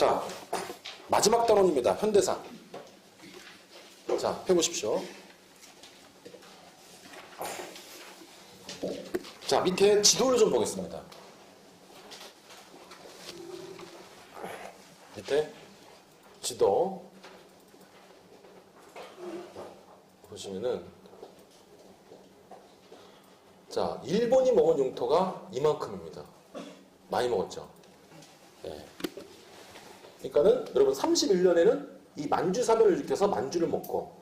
자, 마지막 단원입니다. 현대사. 자, 펴보십시오. 자, 밑에 지도를 좀 보겠습니다. 밑에 지도 보시면은, 자, 일본이 먹은 영토가 이만큼입니다. 많이 먹었죠. 네. 그러니까는 여러분 31년에는 이 만주사변을 일으켜서 만주를 먹고,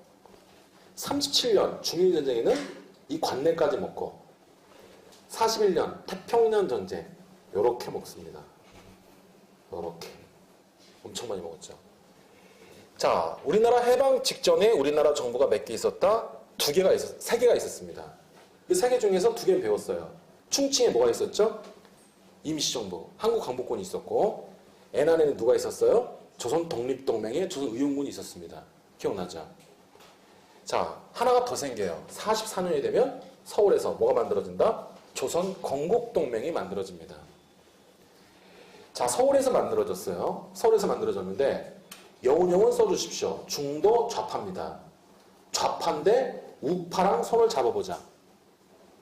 37년 중일전쟁에는 이 관내까지 먹고, 41년 태평양 전쟁 요렇게 먹습니다. 요렇게 엄청 많이 먹었죠. 자, 우리나라 해방 직전에 우리나라 정부가 몇 개 있었다? 세 개가 있었습니다. 이 세 개 중에서 두 개는 배웠어요. 충칭에 뭐가 있었죠? 임시정부, 한국광복군이 있었고, 애난에는 누가 있었어요? 조선 독립동맹에 조선의용군이 있었습니다. 기억나죠? 자, 하나가 더 생겨요. 44년이 되면 서울에서 뭐가 만들어진다? 조선 건국동맹이 만들어집니다. 자, 서울에서 만들어졌어요. 서울에서 만들어졌는데 여운형은 써주십시오. 중도 좌파입니다. 좌파인데 우파랑 손을 잡아보자.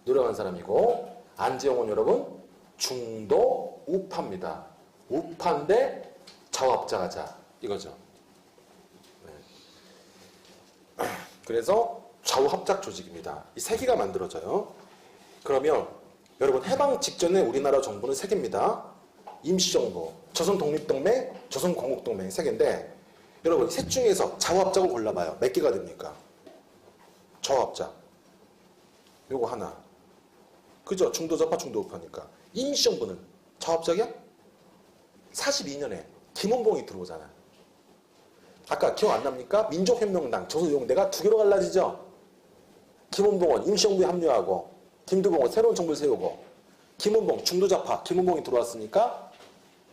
노력한 사람이고, 안재홍은 여러분 중도 우파입니다. 우파인데 좌합작하자 이거죠. 네. 그래서 좌우합작 조직입니다. 이 세 개가 만들어져요. 그러면 여러분 해방 직전에 우리나라 정부는 세 개입니다. 임시정부, 조선독립동맹, 조선건국동맹 세 개인데, 여러분 셋 중에서 좌우합작을 골라봐요. 몇 개가 됩니까? 좌우합작 요거 하나. 그죠? 중도좌파 중도우파니까. 임시정부는 좌우합작이야? 42년에 김원봉이 들어오잖아. 아까 기억 안 납니까? 민족혁명당, 조선의용대가 두 개로 갈라지죠? 김원봉은 임시정부에 합류하고, 김두봉은 새로운 정부를 세우고, 김원봉 중도좌파 김원봉이 들어왔으니까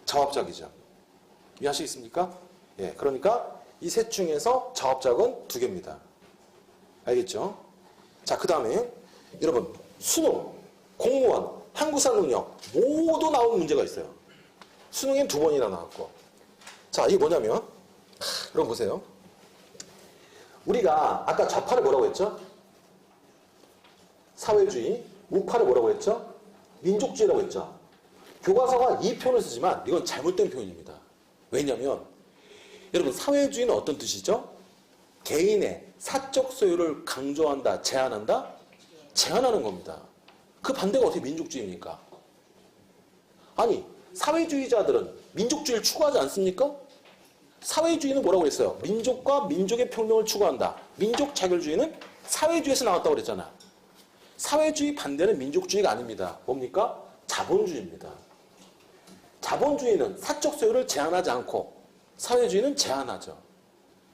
좌우합작이죠. 이해하시겠습니까? 예, 그러니까 이 셋 중에서 좌우합작은 두 개입니다. 알겠죠? 자, 그 다음에 여러분 수능, 공무원, 한국사 능력 모두 나오는 문제가 있어요. 수능엔 두 번이나 나왔고. 자, 이게 뭐냐면, 여러분 보세요. 우리가 아까 좌파를 뭐라고 했죠? 사회주의. 우파를 뭐라고 했죠? 민족주의라고 했죠. 교과서가 이 표현을 쓰지만 이건 잘못된 표현입니다. 왜냐하면 여러분 사회주의는 어떤 뜻이죠? 개인의 사적 소유를 강조한다, 제한한다? 제한하는 겁니다. 그 반대가 어떻게 민족주의입니까? 아니, 사회주의자들은 민족주의를 추구하지 않습니까? 사회주의는 뭐라고 했어요? 민족과 민족의 평등을 추구한다. 민족 차별주의는 사회주의에서 나왔다고 그랬잖아. 사회주의 반대는 민족주의가 아닙니다. 뭡니까? 자본주의입니다. 자본주의는 사적 소유를 제한하지 않고, 사회주의는 제한하죠.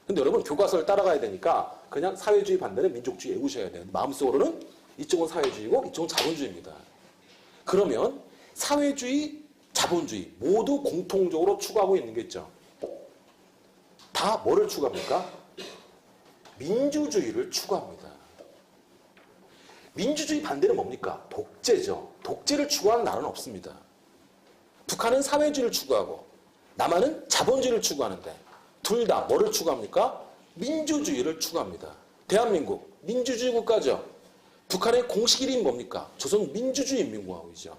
근데 여러분 교과서를 따라가야 되니까 그냥 사회주의 반대는 민족주의 외우셔야 돼요. 마음속으로는 이쪽은 사회주의고 이쪽은 자본주의입니다. 그러면 사회주의, 자본주의 모두 공통적으로 추구하고 있는 게 있죠. 다 뭐를 추구합니까? 민주주의를 추구합니다. 민주주의 반대는 뭡니까? 독재죠. 독재를 추구하는 나라는 없습니다. 북한은 사회주의를 추구하고 남한은 자본주의를 추구하는데 둘 다 뭐를 추구합니까? 민주주의를 추구합니다. 대한민국 민주주의 국가죠. 북한의 공식 이름이 뭡니까? 조선민주주의인민공화국이죠.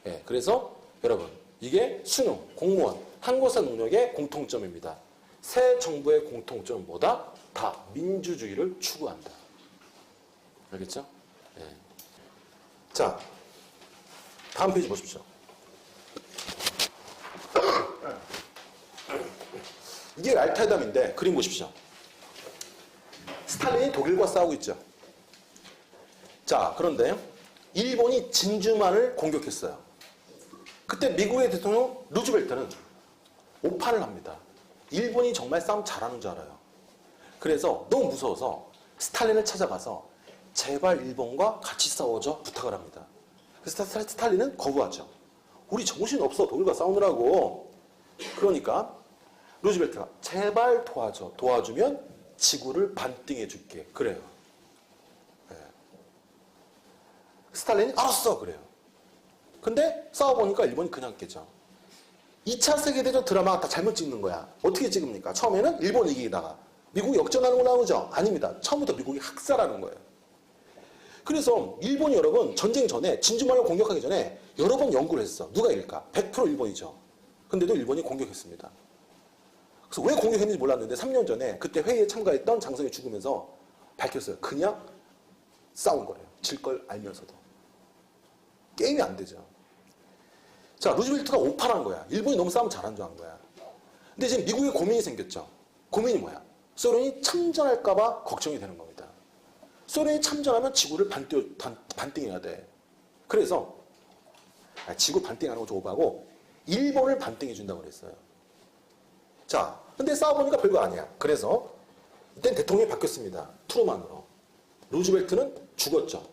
예, 그래서 여러분 이게 수능, 공무원, 한국사 능력의 공통점입니다. 새 정부의 공통점은 뭐다? 다 민주주의를 추구한다. 알겠죠? 예. 자, 다음 페이지 보십시오. 이게 알타이담인데 그림 보십시오. 스탈린이 독일과 싸우고 있죠. 자, 그런데 일본이 진주만을 공격했어요. 그때 미국의 대통령 루즈벨트는 오판을 합니다. 일본이 정말 싸움 잘하는 줄 알아요. 그래서 너무 무서워서 스탈린을 찾아가서 제발 일본과 같이 싸워줘 부탁을 합니다. 그래서 스탈린은 거부하죠. 우리 정신없어 독일과 싸우느라고. 그러니까 루즈벨트가 제발 도와줘. 도와주면 지구를 반띵해 줄게. 그래요. 네. 스탈린이 알았어. 그래요. 근데 싸워보니까 일본이 그냥 깨죠. 2차 세계대전 드라마가 다 잘못 찍는 거야. 어떻게 찍습니까? 처음에는 일본 이기다가 미국이 역전하는 거 나오죠? 아닙니다. 처음부터 미국이 학살하는 거예요. 그래서 일본이 여러분 전쟁 전에 진주만을 공격하기 전에 여러 번 연구를 했어. 누가 이길까? 100% 일본이죠. 근데도 일본이 공격했습니다. 그래서 왜 공격했는지 몰랐는데 3년 전에 그때 회의에 참가했던 장성이 죽으면서 밝혔어요. 그냥 싸운 거예요. 질 걸 알면서도. 게임이 안 되죠. 자, 루즈벨트가 오판한 거야. 일본이 너무 싸움 잘한 줄 안 거야. 근데 지금 미국에 고민이 생겼죠. 고민이 뭐야? 소련이 참전할까봐 걱정이 되는 겁니다. 소련이 참전하면 지구를 반띵해야 돼. 그래서 지구 반띵하는 거 좀 오버하고 일본을 반띵해 준다고 그랬어요. 자, 근데 싸워보니까 별거 아니야. 그래서 이땐 대통령이 바뀌었습니다. 트루만으로. 루즈벨트는 죽었죠.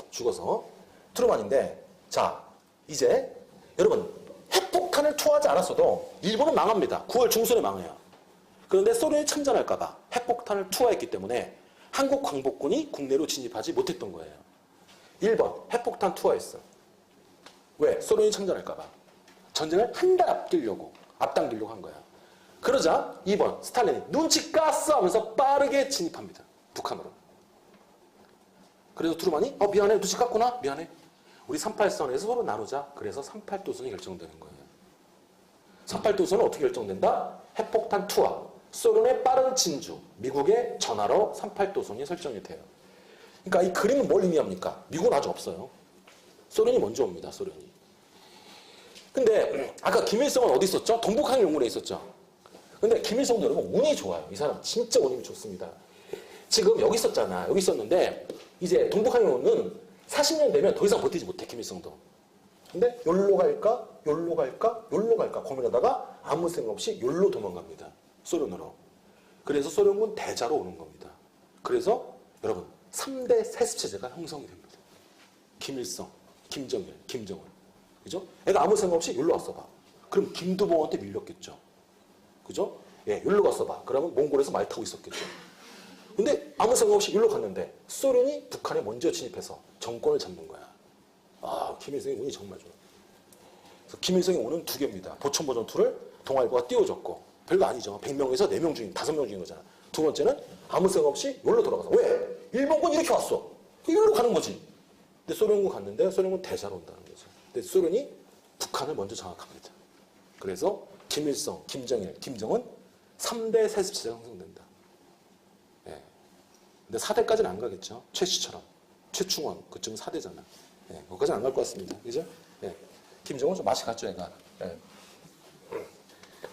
죽어서 트루만인데, 자, 이제 여러분 핵폭탄을 투하하지 않았어도 일본은 망합니다. 9월 중순에 망해요. 그런데 소련이 참전할까봐 핵폭탄을 투하했기 때문에 한국 광복군이 국내로 진입하지 못했던 거예요. 1번 핵폭탄 투하했어. 왜? 소련이 참전할까봐. 전쟁을 한 달 앞당기려고 한 거야. 그러자 2번 스탈린이 눈치 깠어 하면서 빠르게 진입합니다. 북한으로. 그래서 트루만이 미안해 눈치 깠구나 미안해. 우리 38선에서 서로 나누자. 그래서 38도선이 결정되는 거예요. 38도선은 어떻게 결정된다? 핵폭탄 투하, 소련의 빠른 진주, 미국의 전화로 38도선이 설정이 돼요. 그러니까 이 그림은 뭘 의미합니까? 미국은 아직 없어요. 소련이 먼저 옵니다. 소련이. 근데 아까 김일성은 어디 있었죠? 동북항공군에 있었죠. 근데 김일성도 여러분 운이 좋아요. 이 사람 진짜 운이 좋습니다. 지금 여기 있었잖아. 여기 있었는데 이제 동북항공군은 40년 되면 더 이상 버티지 못해. 김일성도. 근데 여기로 갈까? 여기로 갈까? 여기로 갈까? 고민하다가 아무 생각 없이 여기로 도망갑니다. 소련으로. 그래서 소련군 대자로 오는 겁니다. 그래서 여러분 3대 세습체제가 형성이 됩니다. 김일성, 김정일, 김정은. 그죠? 애가 아무 생각 없이 여기로 왔어 봐. 그럼 김두봉한테 밀렸겠죠. 그죠? 예, 여기로 갔어 봐. 그러면 몽골에서 말 타고 있었겠죠. 근데 아무 생각 없이 여기로 갔는데 소련이 북한에 먼저 진입해서 정권을 잡는 거야. 아, 김일성의 운이 정말 좋아. 그래서 김일성의 운은 두 개입니다. 보천보 전투를 동아일보가 띄워줬고 별거 아니죠. 100명에서 4명 중인 5명 중인 거잖아. 두 번째는 아무 생각 없이 여기로 돌아가서 왜? 일본군 이렇게 왔어. 여기로 가는 거지. 근데 소련군 갔는데 소련군 대사로 온다는 거죠. 근데 소련이 북한을 먼저 장악합니다. 그래서 김일성, 김정일, 김정은 3대 세습체제가 형성된다. 예. 근데 4대까지는 안 가겠죠. 최씨처럼. 최충원, 그쪽은 4대잖아. 예. 거기까지는 안 갈 것 같습니다. 그죠? 예. 김정은 좀 맛이 갔죠, 애가. 예.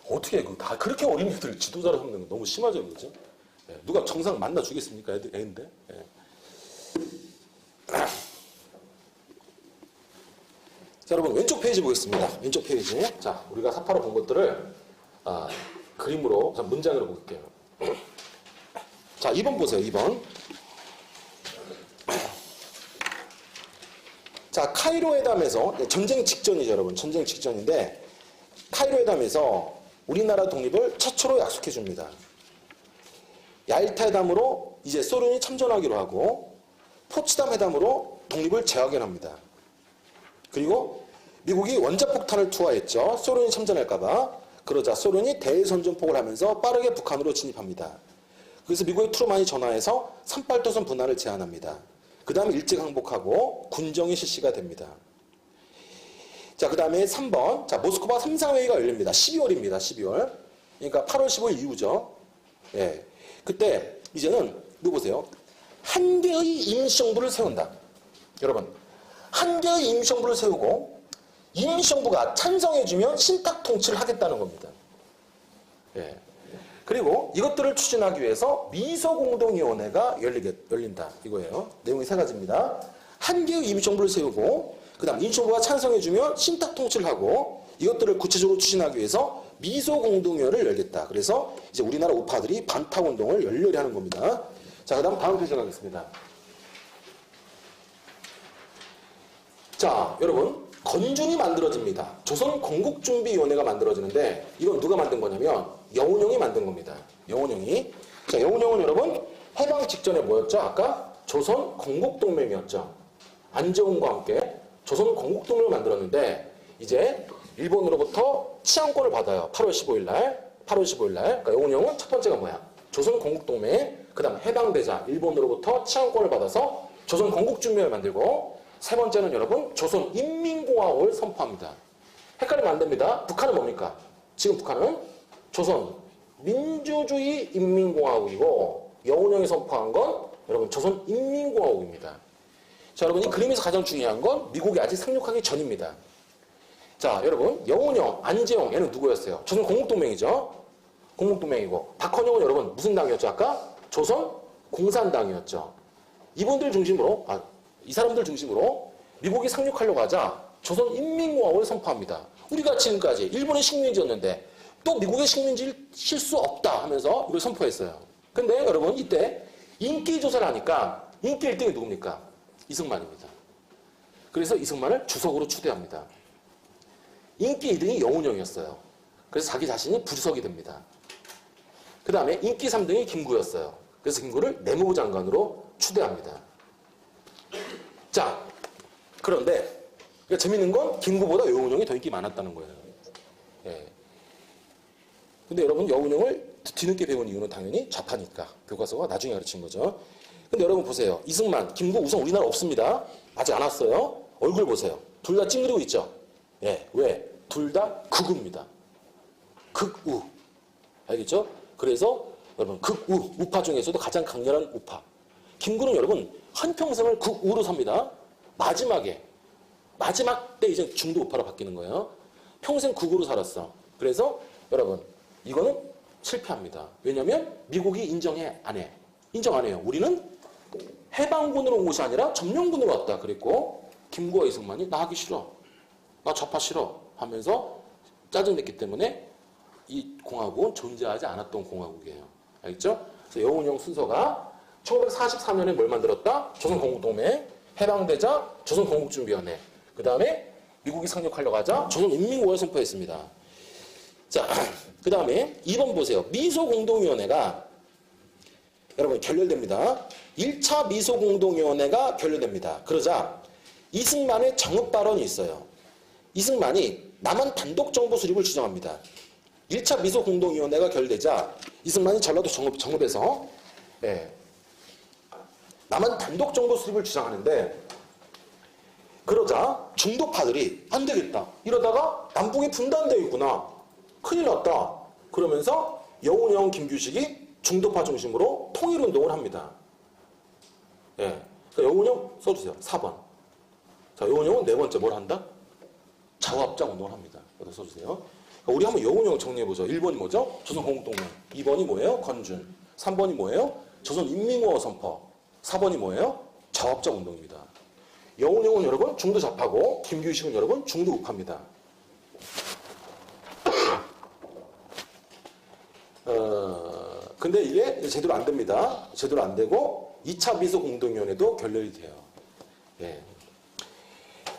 어떻게 다 그렇게 어린 애들 지도자로 삼는 건 너무 심하죠, 그죠? 예. 누가 정상 만나 주겠습니까, 애인데? 예. 자, 여러분 왼쪽 페이지 보겠습니다. 왼쪽 페이지. 자, 우리가 사파로 본 것들을 그림으로, 문장으로 볼게요. 자, 2번 보세요. 2번. 자, 카이로 회담에서 전쟁 직전이죠, 여러분. 전쟁 직전인데 카이로 회담에서 우리나라 독립을 최초로 약속해 줍니다. 얄타 회담으로 이제 소련이 참전하기로 하고 포츠담 회담으로 독립을 재확인합니다. 그리고 미국이 원자폭탄을 투하했죠. 소련이 참전할까봐. 그러자 소련이 대선전폭을 하면서 빠르게 북한으로 진입합니다. 그래서 미국의 트루만이 전화해서 38도선 분할을 제안합니다. 그 다음에 일찍 항복하고 군정이 실시가 됩니다. 자, 그 다음에 3번. 자, 모스크바 3사회의가 열립니다. 12월입니다. 12월. 그러니까 8월 15일 이후죠. 예. 그때 이제는 이거 보세요. 한 개의 임시정부를 세운다. 여러분. 한 개의 임시정부를 세우고 임시정부가 찬성해주면 신탁통치를 하겠다는 겁니다. 예. 그리고 이것들을 추진하기 위해서 미소공동위원회가 열린다. 이거예요. 내용이 세 가지입니다. 한 개의 임시정부를 세우고 그 다음 임시정부가 찬성해주면 신탁통치를 하고 이것들을 구체적으로 추진하기 위해서 미소공동위원회를 열겠다. 그래서 이제 우리나라 우파들이 반탁운동을 열렬히 하는 겁니다. 자, 그 다음 페이지 가겠습니다. 자, 여러분 건준이 만들어집니다. 조선건국준비위원회가 만들어지는데 이건 누가 만든 거냐면 여운형이 만든 겁니다. 여운형이. 자, 여운형은 여러분 해방 직전에 뭐였죠? 아까 조선건국동맹이었죠. 안재홍과 함께 조선건국동맹을 만들었는데 이제 일본으로부터 치안권을 받아요. 8월 15일 날. 8월 15일 날. 그러니까 영운형은 첫 번째가 뭐야? 조선 건국동맹. 그 다음 해방되자 일본으로부터 치안권을 받아서 조선 건국준비를 만들고, 세 번째는 여러분 조선 인민공화국을 선포합니다. 헷갈리면 안 됩니다. 북한은 뭡니까? 지금 북한은 조선 민주주의 인민공화국이고, 여운형이 선포한 건 여러분 조선 인민공화국입니다. 자, 여러분 이 그림에서 가장 중요한 건 미국이 아직 상륙하기 전입니다. 자, 여러분 여운형, 안재홍 얘는 누구였어요? 조선 건국동맹이죠. 건국동맹이고, 박헌영은 여러분 무슨 당이었죠? 아까 조선 공산당이었죠. 이분들 중심으로, 이 사람들 중심으로 미국이 상륙하려고 하자 조선 인민공화국을 선포합니다. 우리가 지금까지 일본의 식민지였는데 또 미국의 식민지를 칠 수 없다 하면서 이걸 선포했어요. 근데 여러분 이때 인기 조사를 하니까 인기 1등이 누굽니까? 이승만입니다. 그래서 이승만을 주석으로 추대합니다. 인기 2등이 여운형이었어요. 그래서 자기 자신이 부주석이 됩니다. 그 다음에 인기 3등이 김구였어요. 그래서 김구를 내무부 장관으로 추대합니다. 자, 그런데 재밌는 건 김구보다 여운형이 더 인기 많았다는 거예요. 예. 근데 여러분 여운형을 뒤늦게 배운 이유는 당연히 좌파니까, 교과서가 나중에 가르친 거죠. 근데 여러분 보세요. 이승만, 김구 우선 우리나라 없습니다. 아직 안 왔어요. 얼굴 보세요. 둘 다 찡그리고 있죠. 예, 왜? 둘 다 극우입니다. 극우. 알겠죠? 그래서 여러분 극우, 우파 중에서도 가장 강렬한 우파. 김구는 여러분 한평생을 극우로 삽니다. 마지막 때 이제 중도 우파로 바뀌는 거예요. 평생 극우로 살았어. 그래서 여러분 이거는 실패합니다. 왜냐하면 미국이 인정 안 해요. 우리는 해방군으로 온 것이 아니라 점령군으로 왔다 그랬고, 김구와 이승만이 나 하기 싫어, 나 좌파 싫어 하면서 짜증냈기 때문에 이 공화국은 존재하지 않았던 공화국이에요. 알겠죠? 그래서 여운형 순서가 1944년에 뭘 만들었다? 조선건국동맹, 해방되자 조선건국준비위원회, 그 다음에 미국이 상륙하려고 하자 조선인민공화국을 선포했습니다. 자, 그 다음에 2번 보세요. 미소공동위원회가 여러분 결렬됩니다. 1차 미소공동위원회가 결렬됩니다. 그러자 이승만의 정읍 발언이 있어요. 이승만이 남한 단독정부 수립을 주장합니다. 1차 미소공동위원회가 결렬되자 이승만이 전라도 정읍에서 남한 단독정부 수립을 주장하는데, 그러자 중도파들이 안 되겠다, 이러다가 남북이 분단되어 있구나, 큰일 났다, 그러면서 여운형, 김규식이 중도파 중심으로 통일운동을 합니다. 예. 그러니까 여운형 써주세요. 4번. 자, 여운형은 네 번째 뭘 한다? 좌우합작 운동을 합니다. 여기다 써주세요. 그러니까 우리 한번 여운형 정리해보죠. 1번이 뭐죠? 조선건국동맹. 2번이 뭐예요? 건준. 3번이 뭐예요? 조선인민공화국 선포. 4번이 뭐예요? 좌우합작 운동입니다. 여운형은 여러분 중도 좌파고, 김규식은 여러분 중도 우파입니다. 근데 이게 제대로 안 됩니다. 제대로 안 되고 2차 미소공동위원회도 결렬이 돼요. 예.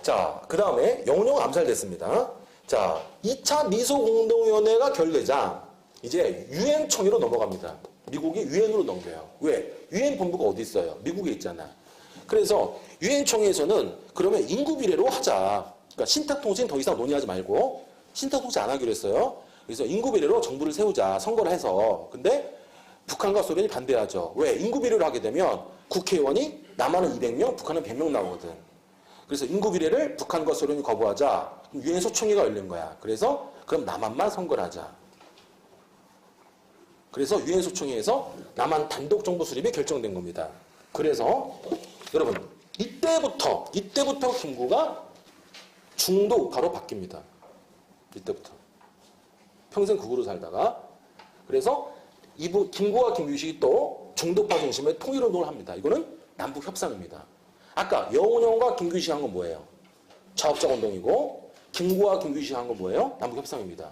자, 그 다음에 여운형은 암살됐습니다. 자, 2차 미소공동위원회가 결렬되자 이제 유엔총회로 넘어갑니다. 미국이 유엔으로 넘겨요. 왜? 유엔 본부가 어디 있어요? 미국에 있잖아. 그래서 유엔총회에서는 그러면 인구 비례로 하자. 그러니까 신탁통신 더 이상 논의하지 말고 신탁통신 안 하기로 했어요. 그래서 인구 비례로 정부를 세우자, 선거를 해서. 근데 북한과 소련이 반대하죠. 왜? 인구 비례로 하게 되면 국회의원이 남한은 200명, 북한은 100명 나오거든. 그래서 인구 비례를 북한과 소련이 거부하자. 유엔 소총회가 열린 거야. 그래서 그럼 남한만 선거를 하자. 그래서 유엔 소총회에서 남한 단독 정부 수립이 결정된 겁니다. 그래서 여러분 이때부터 김구가 중도 우파로 바뀝니다. 이때부터 평생 극우로 살다가, 그래서 김구와 김규식이 또 중도파 중심의 통일운동을 합니다. 이거는 남북 협상입니다. 아까 여운형과 김규식이 한 건 뭐예요? 좌우합작 운동이고, 김구와 김규식이 한 건 뭐예요? 남북 협상입니다.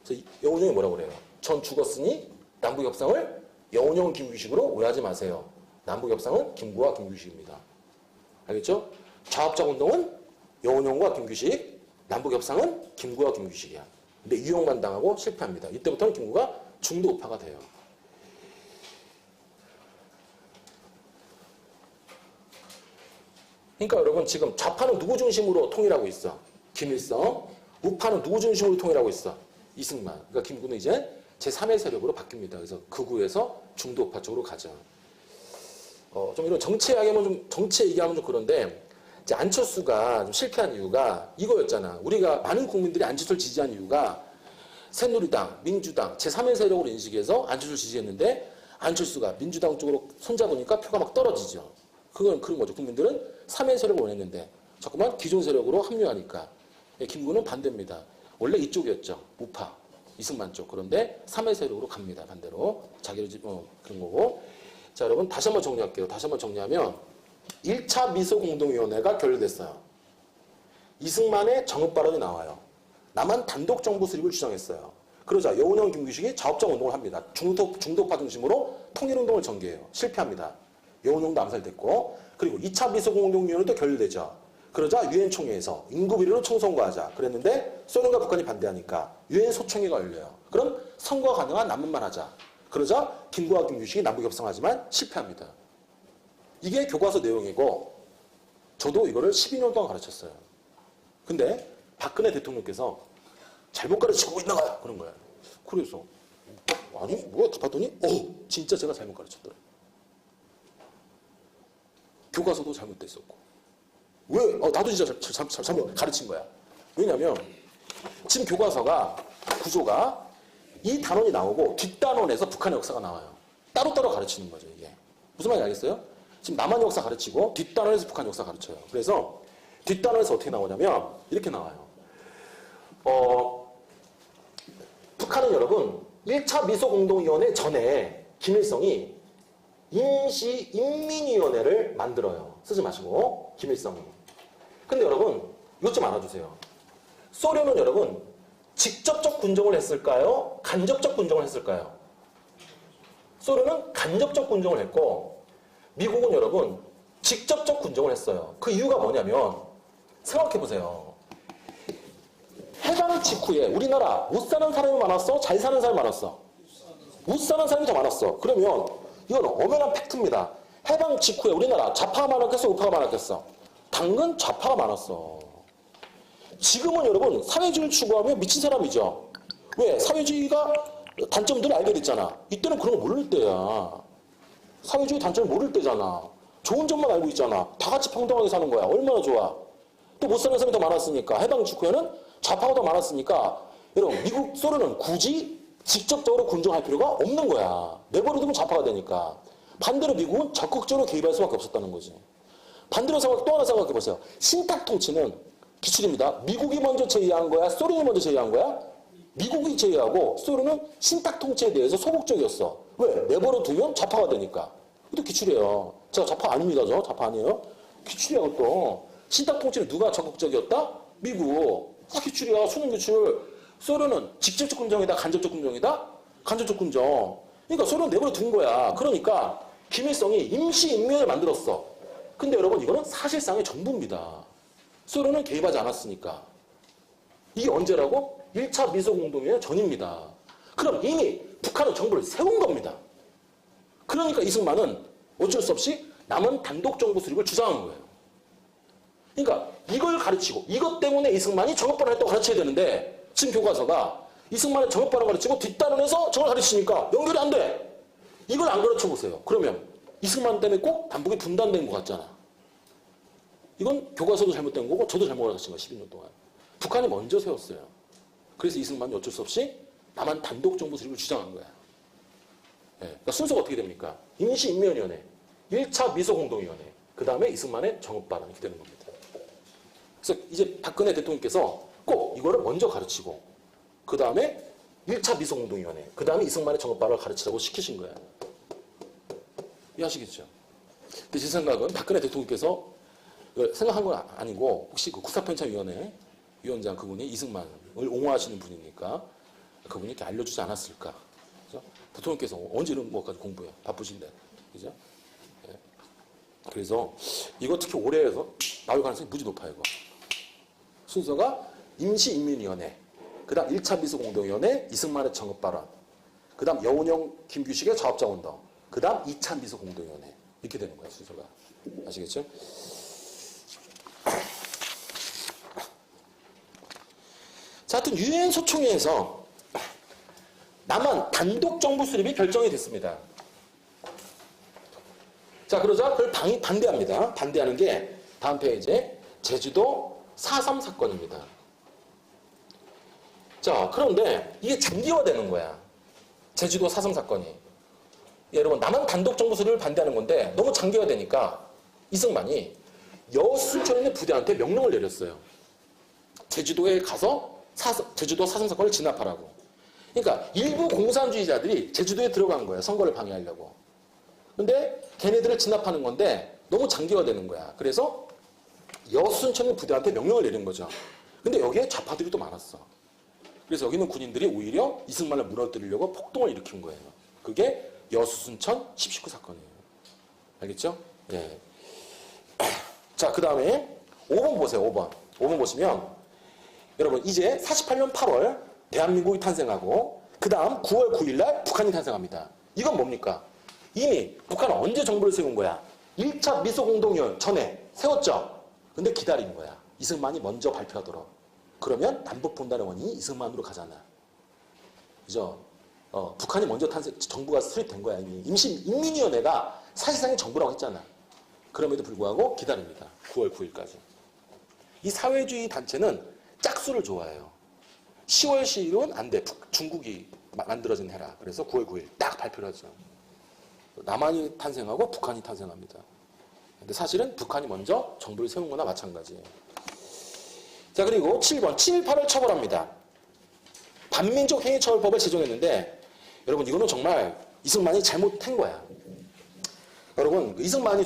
그래서 여운형이 뭐라고 그래요? 전 죽었으니 남북 협상을 여운형, 김규식으로 오해하지 마세요. 남북 협상은 김구와 김규식입니다. 알겠죠? 좌우합작 운동은 여운형과 김규식, 남북 협상은 김구와 김규식이야. 근데 유용만 당하고 실패합니다. 이때부터는 김구가 중도 우파가 돼요. 그러니까 여러분 지금 좌파는 누구 중심으로 통일하고 있어? 김일성, 우파는 누구 중심으로 통일하고 있어? 이승만. 그러니까 김구는 이제 제3의 세력으로 바뀝니다. 그래서 극우에서 중도우파 쪽으로 가죠. 좀 이런 정치 얘기하면 좀 그런데 이제 안철수가 좀 실패한 이유가 이거였잖아. 우리가 많은 국민들이 안철수를 지지한 이유가 새누리당, 민주당, 제3의 세력으로 인식해서 안철수를 지지했는데 안철수가 민주당 쪽으로 손잡으니까 표가 막 떨어지죠. 그건 그런 거죠. 국민들은 3의 세력을 원했는데 자꾸만 기존 세력으로 합류하니까 김구는 반대입니다. 원래 이쪽이었죠. 우파, 이승만 쪽. 그런데 3의 세력으로 갑니다. 반대로. 자기를 그런 거고. 자, 여러분 다시 한번 정리할게요. 다시 한번 정리하면 1차 미소공동위원회가 결렬됐어요. 이승만의 정읍 발언이 나와요. 남한 단독 정부 수립을 주장했어요. 그러자 여운형 김규식이 자업적 운동을 합니다. 중도파 중심으로 통일운동을 전개해요. 실패합니다. 여운형도 암살됐고 그리고 2차 미소공동위원회도 결렬되죠. 그러자 유엔 총회에서 인구 비례로 총선거하자 그랬는데 소련과 북한이 반대하니까 유엔 소총회가 열려요. 그럼 선거 가능한 남문만 하자. 그러자 김구와 김규식이 남북 협상하지만 실패합니다. 이게 교과서 내용이고 저도 이거를 12년 동안 가르쳤어요. 근데 박근혜 대통령께서 잘못 가르치고 있나봐요. 그런 거예요. 그래서 아니 뭐야 다 봤더니 진짜 제가 잘못 가르쳤더라. 교과서도 잘못됐었고 왜? 나도 진짜 잘못 가르친 거야. 왜냐면 지금 교과서가 구조가 이 단원이 나오고 뒷단원에서 북한의 역사가 나와요. 따로따로 가르치는 거죠 이게. 무슨 말인지 알겠어요? 지금 남한 역사 가르치고 뒷단원에서 북한 역사 가르쳐요. 그래서 뒷단원에서 어떻게 나오냐면 이렇게 나와요. 북한은 여러분 1차 미소공동위원회 전에 김일성이 임시인민위원회를 만들어요. 쓰지 마시고 김일성이. 근데 여러분 이것 좀 알아주세요. 소련은 여러분 직접적 군정을 했을까요? 간접적 군정을 했을까요? 소련은 간접적 군정을 했고 미국은 여러분 직접적 군정을 했어요. 그 이유가 뭐냐면 생각해보세요. 해방 직후에 우리나라 못 사는 사람이 많았어? 잘 사는 사람이 많았어? 못 사는 사람이 더 많았어. 그러면 이건 엄연한 팩트입니다. 해방 직후에 우리나라 좌파가 많았겠어? 우파가 많았겠어? 당근 좌파가 많았어. 지금은 여러분 사회주의를 추구하면 미친 사람이죠. 왜? 사회주의가 단점들을 알게 됐잖아. 이때는 그런 거 모를 때야. 사회주의 단점을 모를 때잖아. 좋은 점만 알고 있잖아. 다 같이 평등하게 사는 거야. 얼마나 좋아. 또 못 사는 사람이 더 많았으니까 해방 직후에는 좌파가 더 많았으니까 여러분 미국 소련은 굳이 직접적으로 군정할 필요가 없는 거야. 내버려두면 좌파가 되니까. 반대로 미국은 적극적으로 개입할 수밖에 없었다는 거지. 반대로 또 하나 생각해보세요. 신탁 통치는 기출입니다. 미국이 먼저 제의한 거야? 소련이 먼저 제의한 거야? 미국이 제의하고 소련은 신탁 통치에 대해서 소극적이었어. 왜? 내버려두면 좌파가 되니까. 이것도 기출이에요. 제가 좌파 아닙니다. 저 좌파 아니에요. 기출이야 그것도. 신탁 통치는 누가 적극적이었다? 미국. 기출이야. 수능 기출. 소련은 직접적 군정이다? 간접적 군정이다? 간접적 군정. 그러니까 소련 내버려둔 거야. 그러니까 김일성이 임시인민을 만들었어. 근데 여러분 이거는 사실상의 정부입니다. 소련은 개입하지 않았으니까. 이게 언제라고? 1차 미소공동위원회 전입니다. 그럼 이미 북한은 정부를 세운 겁니다. 그러니까 이승만은 어쩔 수 없이 남은 단독 정부 수립을 주장한 거예요. 그러니까 이걸 가르치고 이것 때문에 이승만이 정업발언을 했다고 가르쳐야 되는데 지금 교과서가 이승만의 정업발언을 가르치고 뒷단원에서 저걸 가르치니까 연결이 안 돼. 이걸 안 가르쳐 보세요. 그러면 이승만 때문에 꼭 남북이 분단된 것 같잖아. 이건 교과서도 잘못된 거고 저도 잘못 가르친 거야. 12년 동안. 북한이 먼저 세웠어요. 그래서 이승만이 어쩔 수 없이 남한 단독 정부 수립을 주장한 거야. 네. 그러니까 순서가 어떻게 됩니까? 임시인민위원회, 1차 미소공동위원회, 그 다음에 이승만의 정업발언 이렇게 되는 겁니다. 그래서 이제 박근혜 대통령께서 꼭 이거를 먼저 가르치고 그 다음에 1차 미소공동위원회, 그 다음에 이승만의 정업발언을 가르치라고 시키신 거야. 이해하시겠죠? 근데 제 생각은 박근혜 대통령께서 생각한 건 아니고 혹시 그 국사편찬위원회 위원장 그분이 이승만을 옹호하시는 분이니까 그분이 이렇게 알려주지 않았을까. 그죠? 대통령께서 언제 이런 것까지 공부해요? 바쁘신데. 그죠? 네. 그래서 이거 특히 올해 해서 나올 가능성이 무지 높아요. 이거. 순서가 임시인민위원회, 그 다음 1차 미소공동위원회, 이승만의 정업발언, 그 다음 여운형 김규식의 자업자운동, 그 다음 2차 미소공동위원회 이렇게 되는 거예요. 순서가. 아시겠죠? 자, 하여튼 유엔 소총회에서 남한 단독 정부 수립이 결정이 됐습니다. 자, 그러자 그걸 반대합니다. 반대하는 게 다음 페이지에 제주도 4.3 사건입니다. 자, 그런데 이게 장기화되는 거야. 제주도 4.3 사건이. 예, 여러분, 남한 단독 정부 수립을 반대하는 건데 너무 장기화되니까 이승만이 여수촌에 있는 부대한테 명령을 내렸어요. 제주도에 가서 제주도 4.3 사건을 진압하라고. 그러니까 일부 공산주의자들이 제주도에 들어간 거예요. 선거를 방해하려고. 근데 걔네들을 진압하는 건데 너무 장기화되는 거야. 그래서 여순천의 부대한테 명령을 내린 거죠. 근데 여기에 좌파들이 또 많았어. 그래서 여기는 군인들이 오히려 이승만을 무너뜨리려고 폭동을 일으킨 거예요. 그게 여수순천 10.19 사건이에요. 알겠죠? 예. 자, 그 다음에 5번 보세요. 5번. 5번 보시면 여러분 이제 48년 8월 대한민국이 탄생하고 그 다음 9월 9일 날 북한이 탄생합니다. 이건 뭡니까? 이미 북한은 언제 정부를 세운 거야? 1차 미소공동위원 전에 세웠죠? 근데 기다린 거야. 이승만이 먼저 발표하도록. 그러면 남북분단의 원인이 이승만으로 가잖아. 그죠? 북한이 먼저 정부가 수립된 거야. 이미 인민위원회가 사실상의 정부라고 했잖아. 그럼에도 불구하고 기다립니다. 9월 9일까지. 이 사회주의 단체는 짝수를 좋아해요. 10월 10일은 안 돼. 중국이 만들어진 해라. 그래서 9월 9일 딱 발표를 하죠. 남한이 탄생하고 북한이 탄생합니다. 근데 사실은 북한이 먼저 정부를 세운 거나 마찬가지예요. 자, 그리고 7번. 친일파를 처벌합니다. 반민족 행위처벌법을 제정했는데 여러분 이거는 정말 이승만이 잘못한 거야. 여러분 이승만이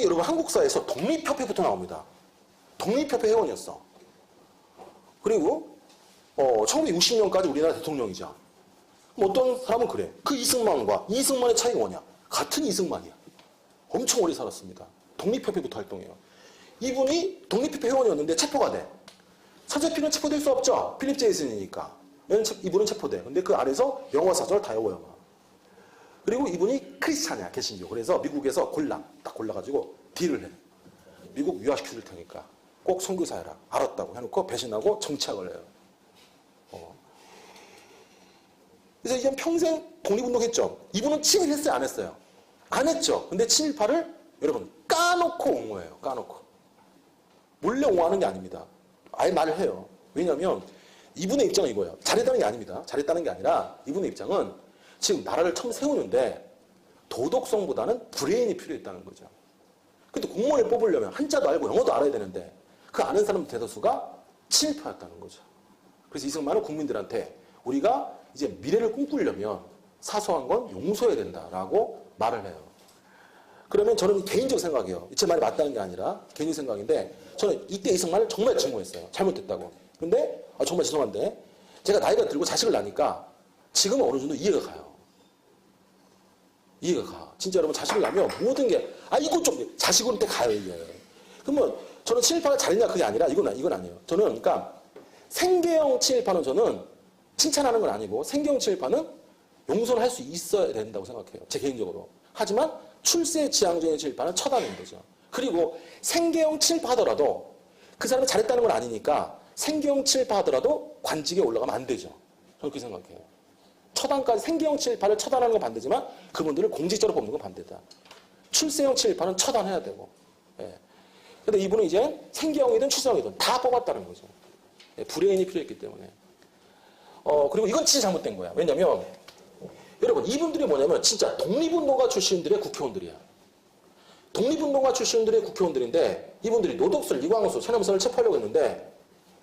한국사에서 독립협회부터 나옵니다. 독립협회 회원이었어. 그리고 1960년까지 우리나라 대통령이죠. 어떤 사람은 그래. 그 이승만과 이승만의 차이가 뭐냐? 같은 이승만이야. 엄청 오래 살았습니다. 독립협회부터 활동해요. 이분이 독립협회 회원이었는데 체포가 돼. 서재필은 체포될 수 없죠. 필립 제이슨이니까. 이분은 체포돼. 근데 그 안에서 영어 사설 다 외워. 그리고 이분이 크리스찬이야. 개신교. 그래서 미국에서 딱 골라가지고 딜을 해. 미국 유학시켜줄 테니까 꼭 선교사해라. 알았다고 해놓고 배신하고 정치학을 해요. 그래서 이건 평생 독립운동했죠. 이분은 친일했어요? 안 했어요? 안 했죠. 근데 친일파를 여러분 까놓고 옹호해요. 까놓고. 몰래 옹호하는 게 아닙니다. 아예 말을 해요. 왜냐하면 이분의 입장은 이거예요. 잘했다는 게 아닙니다. 잘했다는 게 아니라 이분의 입장은 지금 나라를 처음 세우는데 도덕성보다는 브레인이 필요했다는 거죠. 근데 공무원을 뽑으려면 한자도 알고 영어도 알아야 되는데 그 아는 사람 대다수가 친일파였다는 거죠. 그래서 이승만은 국민들한테 우리가 이제 미래를 꿈꾸려면 사소한 건 용서해야 된다라고 말을 해요. 그러면 저는 개인적 생각이에요. 제 말이 맞다는 게 아니라 개인적 생각인데 저는 이때 이승만을 정말 증오했어요. 잘못됐다고. 근데 정말 죄송한데 제가 나이가 들고 자식을 낳으니까 지금은 어느 정도 이해가 가요. 이해가 가. 진짜 여러분 자식을 낳으면 모든 게 이거 좀 자식으로 때 가요 이게. 그러면 저는 친일파가 잘했냐 그게 아니라 이건 아니에요. 저는 그러니까 생계형 친일파는 저는 칭찬하는 건 아니고 생계형 친일파는 용서를 할 수 있어야 된다고 생각해요. 제 개인적으로. 하지만 출세 지향적인 친일파는 처단하는 거죠. 그리고 생계형 친일파 하더라도 그 사람이 잘했다는 건 아니니까 생계형 친일파 하더라도 관직에 올라가면 안 되죠. 저는 그렇게 생각해요. 처단까지 생계형 친일파를 처단하는 건 반대지만 그분들을 공직자로 뽑는 건 반대다. 출세형 친일파는 처단해야 되고. 예. 근데 이분은 이제 생계형이든 출세형이든 다 뽑았다는 거죠. 예, 브레인이 필요했기 때문에. 그리고 이건 진짜 잘못된 거야. 왜냐면 여러분 이분들이 뭐냐면 진짜 독립운동가 출신들의 국회의원들이야. 독립운동가 출신들의 국회의원들인데 이분들이 노덕술, 이광수, 최남선을 체포하려고 했는데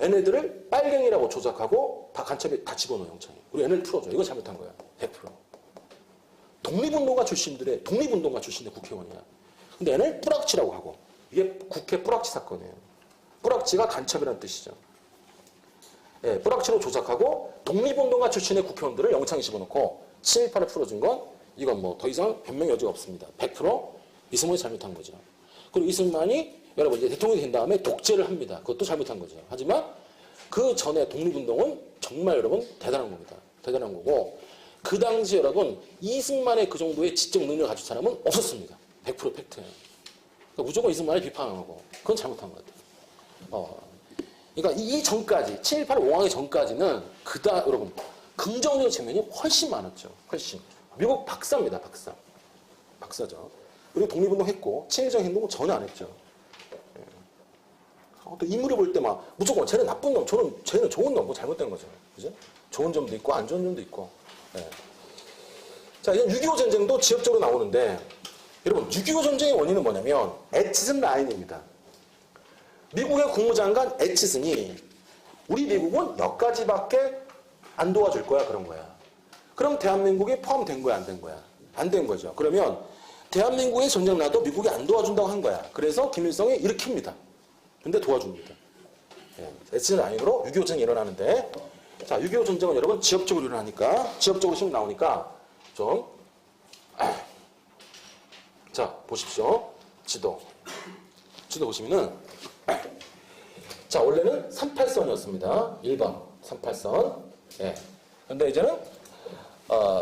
얘네들을 빨갱이라고 조작하고 다 간첩에 다 집어넣어 영창에. 그리고 얘네를 풀어줘. 이거 잘못한 거야. 100%. 독립운동가 출신들의 국회의원이야. 근데 얘네를 뿌락치라고 하고 이게 국회 뿌락치 사건이에요. 뿌락치가 간첩이라는 뜻이죠. 예, 뿌락치로 조작하고 독립운동가 출신의 국회의원들을 영창에 집어넣고 친일파를 풀어준 건 이건 뭐 더 이상 변명 여지가 없습니다. 100% 이승만이 잘못한 거죠. 그리고 이승만이 여러분 이제 대통령이 된 다음에 독재를 합니다. 그것도 잘못한 거죠. 하지만 그 전에 독립운동은 정말 여러분 대단한 겁니다. 대단한 거고 그 당시 여러분 이승만의 그 정도의 지적 능력을 가진 사람은 없었습니다. 100% 팩트예요. 그러니까 무조건 이승만을 비판하고 그건 잘못한 것 같아요. 그러니까 이 전까지 7.18 5강의 전까지는 여러분 긍정적인 측면이 훨씬 많았죠. 훨씬. 미국 박사입니다. 박사죠. 그리고 독립운동했고 친일적 행동은 전혀 안 했죠. 또 인물을 볼 때 막 무조건 쟤는 나쁜 놈, 쟤는 좋은 놈, 뭐 잘못된 거죠. 그죠? 좋은 점도 있고 안 좋은 점도 있고. 예. 자, 이제 6.25 전쟁도 지역적으로 나오는데 여러분 6.25 전쟁의 원인은 뭐냐면 애치슨 라인입니다. 미국의 국무장관 애치슨이 우리 미국은 여기까지밖에 안 도와줄 거야 그런 거야. 그럼 대한민국이 포함된 거야 안 된 거야? 안 된 거죠. 그러면 대한민국의 전쟁 나도 미국이 안 도와준다고 한 거야. 그래서 김일성이 일으킵니다. 근데 도와줍니다. 예, 애치슨 라인으로 6.25 전쟁이 일어나는데 자 6.25 전쟁은 여러분 지역적으로 일어나니까 지역적으로 지금 나오니까 좀 자 보십시오. 지도 보시면은 자 원래는 38선이었습니다. 1번 38선. 예. 근데 이제는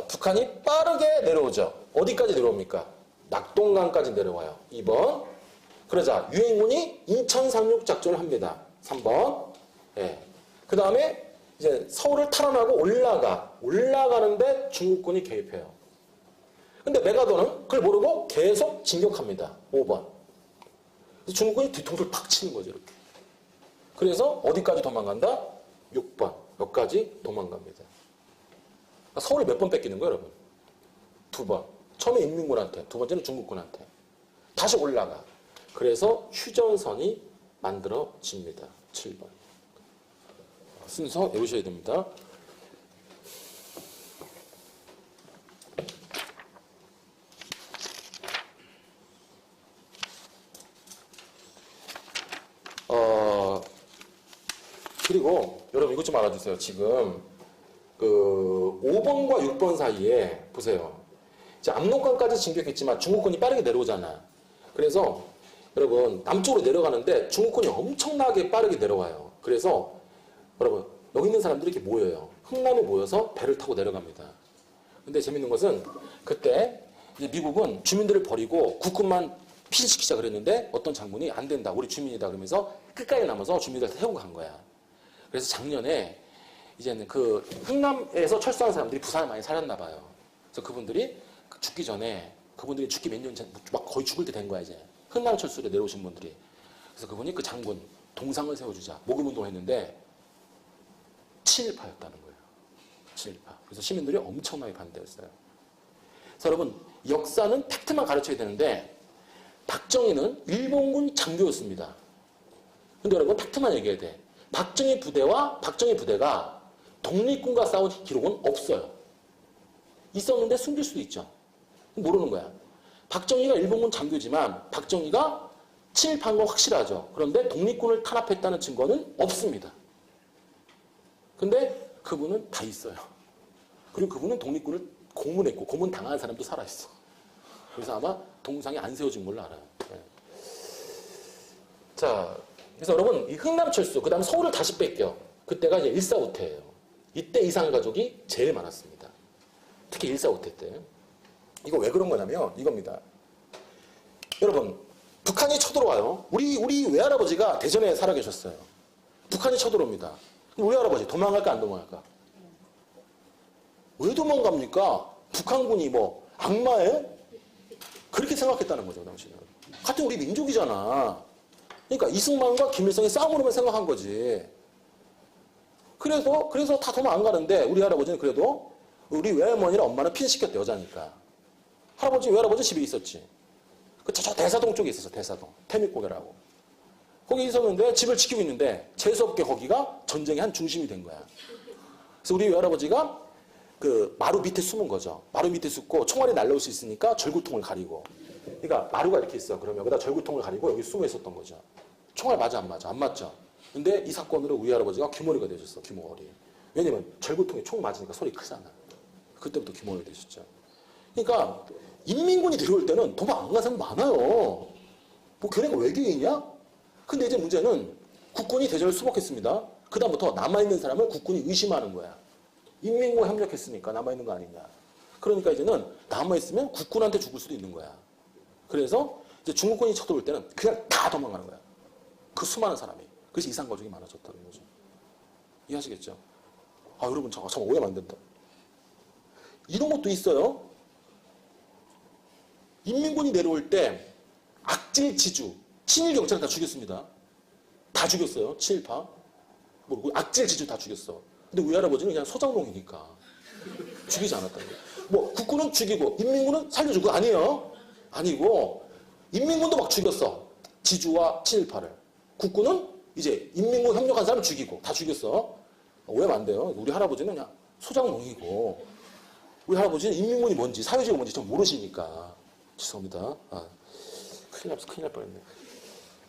북한이 빠르게 내려오죠. 어디까지 내려옵니까? 낙동강까지 내려와요. 2번. 그러자 유엔군이 인천 상륙 작전을 합니다. 3번. 예. 그 다음에 이제 서울을 탈환하고 올라가는데 중국군이 개입해요. 근데 메가더는 그걸 모르고 계속 진격합니다. 5번. 중국군이 뒤통수를 팍 치는 거죠. 이렇게. 그래서 어디까지 도망간다? 6번. 여기까지 도망갑니다. 서울이 몇 번 뺏기는 거예요, 여러분? 2번. 처음에 인민군한테, 두 번째는 중국군한테. 다시 올라가. 그래서 휴전선이 만들어집니다. 7번. 순서 외우셔야 됩니다. 그리고 여러분 이것 좀 알아주세요. 지금 그 5번과 6번 사이에 보세요. 이제 압록강까지 진격했지만 중국군이 빠르게 내려오잖아. 그래서 여러분 남쪽으로 내려가는데 중국군이 엄청나게 빠르게 내려와요. 그래서 여러분 여기 있는 사람들이 이렇게 모여요. 흥남에 모여서 배를 타고 내려갑니다. 근데 재밌는 것은 그때 이제 미국은 주민들을 버리고 국군만 피신시키자 그랬는데 어떤 장군이 안 된다. 우리 주민이다 그러면서 끝까지 남아서 주민들 태우고 간 거야. 그래서 작년에 이제는 그 흥남에서 철수한 사람들이 부산을 많이 살았나 봐요. 그래서 그분들이 죽기 전에 그분들이 죽기 몇 년 전 막 거의 죽을 때 된 거야 이제. 흥남 철수에 내려오신 분들이. 그래서 그분이 그 장군 동상을 세워주자 모금운동을 했는데 7.18였다는 거예요. 7.18. 그래서 시민들이 엄청나게 반대했어요. 그래서 여러분 역사는 팩트만 가르쳐야 되는데 박정희는 일본군 장교였습니다. 근데 여러분 팩트만 얘기해야 돼. 박정희 부대가 독립군과 싸운 기록은 없어요. 있었는데 숨길 수도 있죠. 모르는 거야. 박정희가 일본군 장교지만 박정희가 친일파인 건 확실하죠. 그런데 독립군을 탄압했다는 증거는 없습니다. 근데 그분은 다 있어요. 그리고 그분은 독립군을 고문했고 고문 당한 사람도 살아있어. 그래서 아마 동상이 안 세워진 걸로 알아요. 네. 자, 그래서 여러분 이 흥남철수 그 다음 서울을 다시 뺏겨. 그때가 이제 1.4.5태예요. 이때 이산가족이 제일 많았습니다. 특히 1.4.5태 때. 이거 왜 그런 거냐면 이겁니다. 여러분 북한이 쳐들어와요. 우리 외할아버지가 대전에 살아 계셨어요. 북한이 쳐들어옵니다. 그럼 우리 할아버지 도망갈까 안 도망갈까? 왜 도망갑니까? 북한군이 뭐 악마예요? 그렇게 생각했다는 거죠 당시는. 같은 우리 민족이잖아. 그러니까 이승만과 김일성의 싸움으로만 생각한 거지. 그래서 다 도망 안 가는데 우리 할아버지는 그래도 우리 외할머니랑 엄마는 핀시켰대 여자니까. 외할아버지 집에 있었지. 저 대사동 쪽에 있었어. 대사동. 태미고개라고. 거기 있었는데 집을 지키고 있는데 재수없게 거기가 전쟁의 한 중심이 된 거야. 그래서 우리 외할아버지가 그 마루 밑에 숨은 거죠. 마루 밑에 숨고 총알이 날라올 수 있으니까 절구통을 가리고. 그러니까 마루가 이렇게 있어. 그러면 여기다 절구통을 가리고 여기 숨어 있었던 거죠. 총알 맞아 안 맞아? 안 맞죠. 근데 이 사건으로 우리 할아버지가 귀머리가 되셨어. 귀머리. 왜냐면 절구통에 총 맞으니까 소리 크잖아. 그때부터 귀머리가 되셨죠. 그러니까 인민군이 들어올 때는 도망 안 간 사람 많아요. 뭐 걔네가 외계인이야? 근데 이제 문제는 국군이 대전을 수복했습니다. 그 다음부터 남아있는 사람을 국군이 의심하는 거야. 인민군과 협력했으니까 남아있는 거 아니냐. 그러니까 이제는 남아있으면 국군한테 죽을 수도 있는 거야. 그래서 이제 중국군이 쳐들어올 때는 그냥 다 도망가는 거야. 그 수많은 사람이. 그래서 이산가족이 많아졌다는 거죠. 이해하시겠죠? 아, 여러분, 참 오해하면 안 된다. 이런 것도 있어요. 인민군이 내려올 때 악질 지주, 친일 경찰을 다 죽였습니다. 다 죽였어요. 친일파. 뭐 악질 지주 다 죽였어. 근데 우리 할아버지는 그냥 소장농이니까 죽이지 않았다는 거예요. 뭐 국군은 죽이고 인민군은 살려주고 아니에요. 아니고 인민군도 막 죽였어. 지주와 친일파를. 국군은 이제 인민군 협력한 사람 죽이고 다 죽였어. 오해하면 안 돼요. 우리 할아버지는 그냥 소장농이고 우리 할아버지는 인민군이 뭔지 사회주의가 뭔지 좀 모르시니까 죄송합니다. 아, 큰일 날 뻔했네.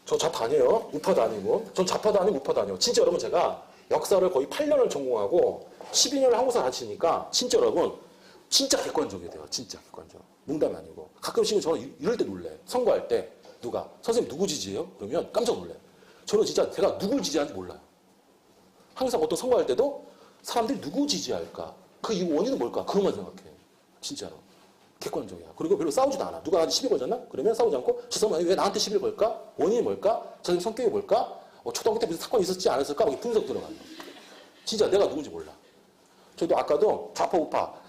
저 좌파 아니에요. 우파도 아니고. 전 좌파도 아니고 우파도 아니고. 진짜 여러분 제가 역사를 거의 8년을 전공하고 12년을 한국사 가르치니까 진짜 여러분 진짜 객관적이 돼요. 진짜 객관적. 농담이 아니고. 가끔씩은 저는 이럴 때 놀래. 선거할 때 누가 선생님 누구 지지해요? 그러면 깜짝 놀래. 저는 진짜 제가 누굴 지지하는지 몰라요. 항상 어떤 선거할 때도 사람들이 누구 지지할까? 그 이유 원인은 뭘까? 그것만 생각해. 진짜로. 객관적이야. 그리고 별로 싸우지도 않아. 누가 나한테 시비 걸잖아? 그러면 싸우지 않고 저 사람이 왜 나한테 시비를 걸까? 원인이 뭘까? 저 사람 성격이 뭘까? 초등학교 때 무슨 사건이 있었지 않았을까? 막 분석 들어가요. 진짜 내가 누군지 몰라. 저도 아까도 좌파 우파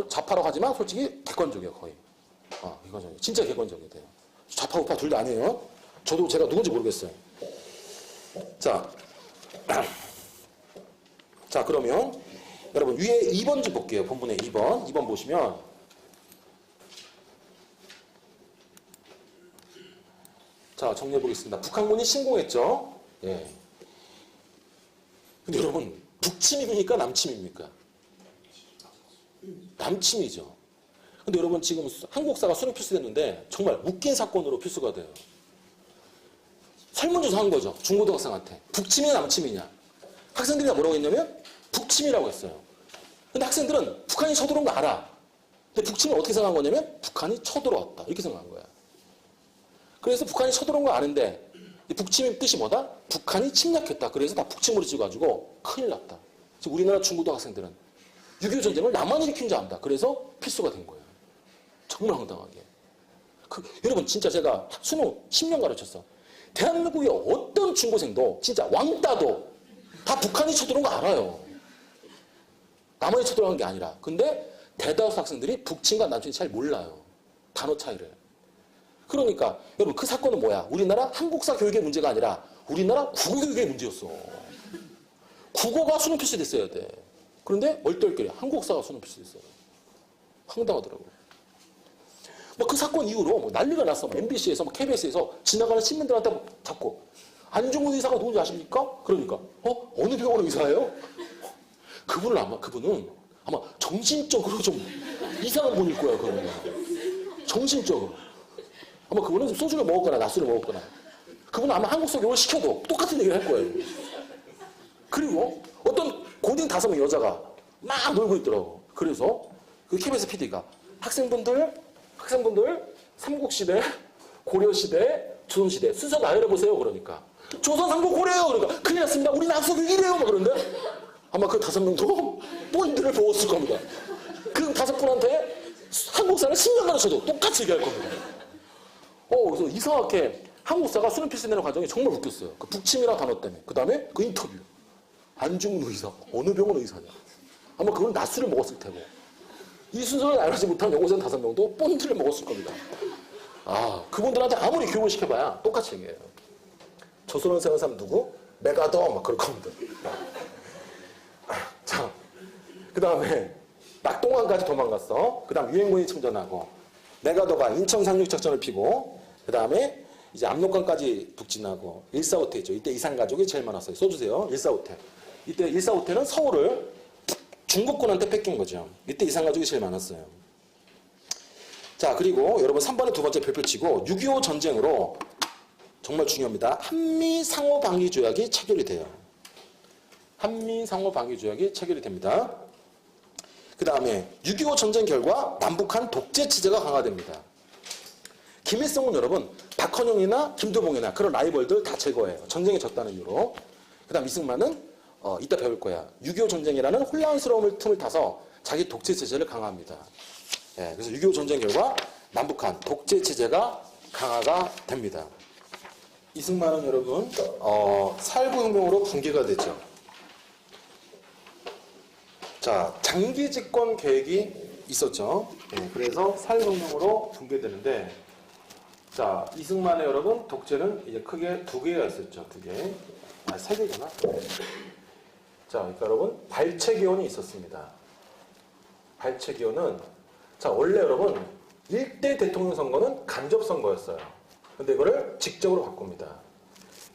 좌파라고 하지만 솔직히 객관적이에요. 거의. 객관적이에요. 진짜 객관적이 돼요. 좌파 우파 둘 다 아니에요. 저도 제가 누군지 모르겠어요. 자, 그러면 여러분 위에 2번 좀 볼게요. 본문에 2번 보시면 자, 정리해 보겠습니다. 북한군이 침공했죠. 예. 근데 여러분, 북침입니까? 남침입니까? 남침이죠. 근데 여러분, 지금 한국사가 수능 필수됐는데 정말 웃긴 사건으로 필수가 돼요. 설문조사 한 거죠. 중고등학생한테. 북침이냐, 남침이냐. 학생들이 뭐라고 했냐면, 북침이라고 했어요. 근데 학생들은 북한이 쳐들어온 거 알아. 근데 북침을 어떻게 생각한 거냐면, 북한이 쳐들어왔다. 이렇게 생각한 거야. 그래서 북한이 쳐들어온 거 아는데 북침의 뜻이 뭐다? 북한이 침략했다. 그래서 다 북침으로 지어가지고 큰일 났다. 지금 우리나라 중고등학생들은 6.25 전쟁을 나만 일으킨 줄 안다. 그래서 필수가 된 거예요. 정말 황당하게. 여러분 진짜 제가 수능 10년 가르쳤어. 대한민국의 어떤 중고생도 진짜 왕따도 다 북한이 쳐들어온 거 알아요. 남한이 쳐들어간 게 아니라. 근데 대다수 학생들이 북침과 남침을 잘 몰라요. 단어 차이를. 그러니까 여러분 그 사건은 뭐야? 우리나라 한국사 교육의 문제가 아니라 우리나라 국어 교육의 문제였어. 국어가 수능 필수 됐어야 돼. 그런데 얼떨결에 한국사가 수능 필수 됐어요. 황당하더라고요. 뭐 그 사건 이후로 뭐 난리가 났어. MBC에서 뭐 KBS에서 지나가는 시민들한테 잡고 안중근 의사가 누군지 아십니까? 그러니까 어느 병원 의사예요? 그분은 아마 정신적으로 좀 이상한 분일 거야. 그분은 정신적으로. 아마 그분은 소주를 먹었거나 낮술을 먹었거나 그분은 아마 한국사 교육을 시켜도 똑같은 얘기를 할 거예요. 그리고 어떤 고딩 5명 여자가 막 놀고 있더라고. 그래서 그 KBS PD가 학생분들 삼국시대, 고려시대, 조선시대 순서 나열해보세요. 그러니까 조선, 삼국, 고려요. 그러니까 큰일 났습니다. 우리 한국사 교육 이래요. 막 그런데 아마 그 5명도 본인들을 배웠을 겁니다. 그 5분한테 한국사를 10년 가르쳐도 똑같이 얘기할 겁니다. 그래서 이상하게 한국사가 수능 필수 내는 과정이 정말 웃겼어요. 그 북침이라는 단어 때문에. 그 다음에 그 인터뷰. 안중근 의사. 어느 병원 의사냐. 아마 그건 낮술을 먹었을 테고. 이 순서를 알지 못한 여고생 5명도 본드를 먹었을 겁니다. 그분들한테 아무리 교육을 시켜봐야 똑같이 얘기해요. 조선을 세운 사람 누구? 메가더 막 그럴 겁니다. 자, 그 다음에 낙동강까지 도망갔어. 그 다음 유엔군이 침전하고 메가더가 인천 상륙작전을 피고 그 다음에 이제 압록강까지 북진하고 145태 있죠. 이때 이산가족이 제일 많았어요. 써주세요. 145태. 이때 145태는 서울을 중국군한테 뺏긴 거죠. 이때 이산가족이 제일 많았어요. 자, 그리고 여러분 3번에 두 번째 별표치고 6.25 전쟁으로 정말 중요합니다. 한미상호방위조약이 체결이 돼요. 한미상호방위조약이 체결이 됩니다. 그 다음에 6.25 전쟁 결과 남북한 독재 체제가 강화됩니다. 김일성은 여러분 박헌영이나 김두봉이나 그런 라이벌들 다 제거해요. 전쟁에 졌다는 이유로. 그 다음 이승만은 이따 배울 거야. 6.25 전쟁이라는 혼란스러움을 틈을 타서 자기 독재 체제를 강화합니다. 그래서 6.25 전쟁 결과 남북한 독재 체제가 강화가 됩니다. 이승만은 여러분 사일구혁명으로 붕괴가 되죠. 자, 장기 집권 계획이 있었죠. 예, 그래서 사일구혁명으로 붕괴되는데, 자, 이승만의 여러분 독재는 이제 크게 두 개가 있었죠. 두 개. 아, 세 개구나. 자, 그러니까 여러분 발췌기원이 있었습니다. 발췌기원은, 자, 원래 여러분 1대 대통령 선거는 간접 선거였어요. 근데 이거를 직접으로 바꿉니다.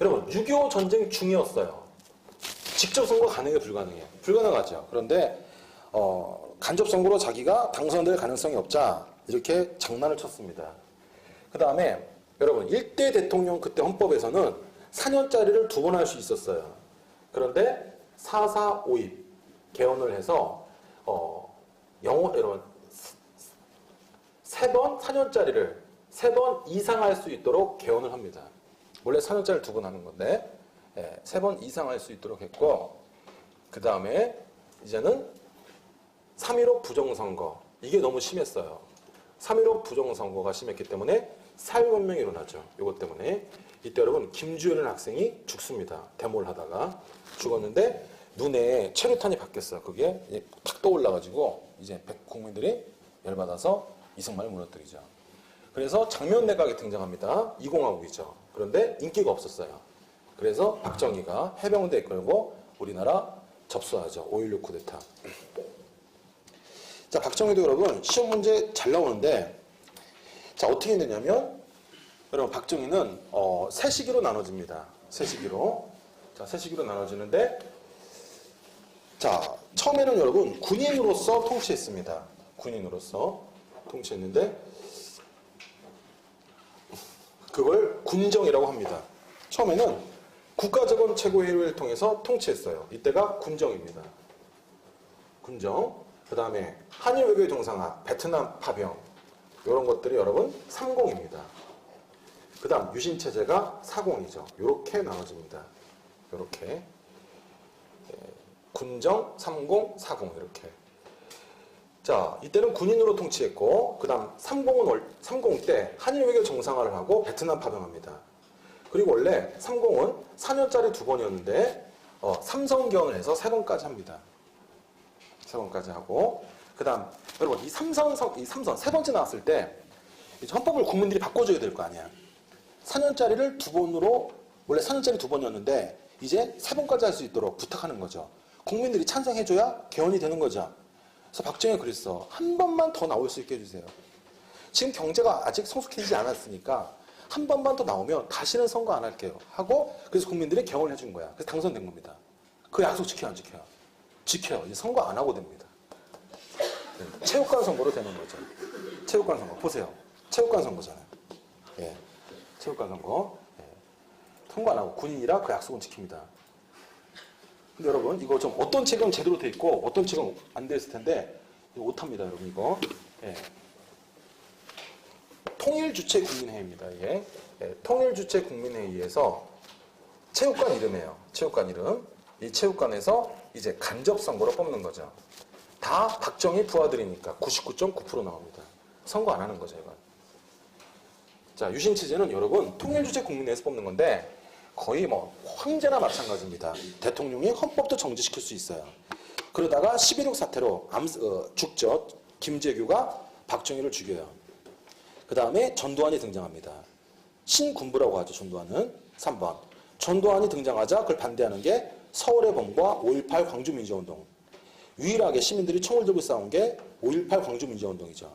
여러분 6.25 전쟁 중이었어요. 직접 선거 가능해 불가능해? 불가능하죠. 그런데 간접 선거로 자기가 당선될 가능성이 없자 이렇게 장난을 쳤습니다. 그 다음에 여러분 1대 대통령 그때 헌법에서는 4년짜리를 2번 할 수 있었어요. 그런데 4.4.5입 개헌을 해서 여러분 3번 4년짜리를 3번 이상 할 수 있도록 개헌을 합니다. 원래 4년짜리를 2번 하는 건데 3번 이상 할 수 있도록 했고, 그 다음에 이제는 3.15 부정선거, 이게 너무 심했어요. 3.15 부정선거가 심했기 때문에 사회혁명이 일어나죠. 이것 때문에 이때 여러분 김주현이라는 학생이 죽습니다. 데모를 하다가 죽었는데 눈에 체류탄이 박혔어요. 그게 탁 떠올라가지고 이제 국민들이 열받아서 이승만을 무너뜨리죠. 그래서 장면 내각이 등장합니다. 2공화국이죠. 그런데 인기가 없었어요. 그래서 박정희가 해병대 이끌고 우리나라 접수하죠. 5.16 쿠데타. 자, 박정희도 여러분 시험 문제 잘 나오는데, 자, 어떻게 되냐면 여러분 박정희는 세 시기로 나눠집니다. 세 시기로. 자, 세 시기로 나눠지는데, 자, 처음에는 여러분 군인으로서 통치했습니다. 군인으로서 통치했는데 그걸 군정이라고 합니다. 처음에는 국가적원 최고회의를 통해서 통치했어요. 이때가 군정입니다. 군정. 그 다음에 한일 외교의 정상화, 베트남 파병, 이런 것들이 여러분 3공입니다. 그 다음 유신체제가 4공이죠. 이렇게 나눠집니다. 이렇게. 군정, 3공, 4공 이렇게. 자, 이때는 군인으로 통치했고, 그 다음 3공 때 한일 외교 정상화를 하고 베트남 파병합니다. 그리고 원래 3공은 4년짜리 2번이었는데 삼성경을 해서 3번까지 합니다. 3번까지 하고, 그 다음 여러분 이 삼선 세 번째 나왔을 때 이제 헌법을 국민들이 바꿔줘야 될 거 아니야. 4년짜리를 2번으로, 원래 4년짜리 2번이었는데 이제 3번까지 할 수 있도록 부탁하는 거죠. 국민들이 찬성해줘야 개헌이 되는 거죠. 그래서 박정희가 그랬어. 한 번만 더 나올 수 있게 해주세요. 지금 경제가 아직 성숙해지지 않았으니까 한 번만 더 나오면 다시는 선거 안 할게요 하고, 그래서 국민들이 개헌을 해준 거야. 그래서 당선된 겁니다. 그 약속 지켜요, 안 지켜요? 지켜요. 이제 선거 안 하고 됩니다. 체육관 선거로 되는 거죠. 체육관 선거 보세요. 체육관 선거잖아요. 예, 체육관 선거. 예. 선거 안 하고 군인이라 그 약속은 지킵니다. 근데 여러분 이거 좀 어떤 책은 제대로 돼 있고 어떤 책은 안 돼 있을 텐데 이거 오탑니다, 여러분 이거. 예. 통일주체 국민회의입니다. 이게. 예. 통일주체 국민회의에서 체육관 이름이에요. 체육관 이름. 이 체육관에서 이제 간접 선거로 뽑는 거죠. 다 박정희 부하들이니까 99.9% 나옵니다. 선거 안 하는 거죠, 이건. 자, 유신체제는 여러분 통일주체 국민회의에서 뽑는 건데 거의 뭐 황제나 마찬가지입니다. 대통령이 헌법도 정지시킬 수 있어요. 그러다가 11.6 사태로 죽죠. 김재규가 박정희를 죽여요. 그 다음에 전두환이 등장합니다. 신군부라고 하죠. 전두환은 3번. 전두환이 등장하자 그걸 반대하는 게 서울의 봄과 5.18 광주민주화운동. 유일하게 시민들이 총을 들고 싸운 게 5.18 광주민주화운동이죠.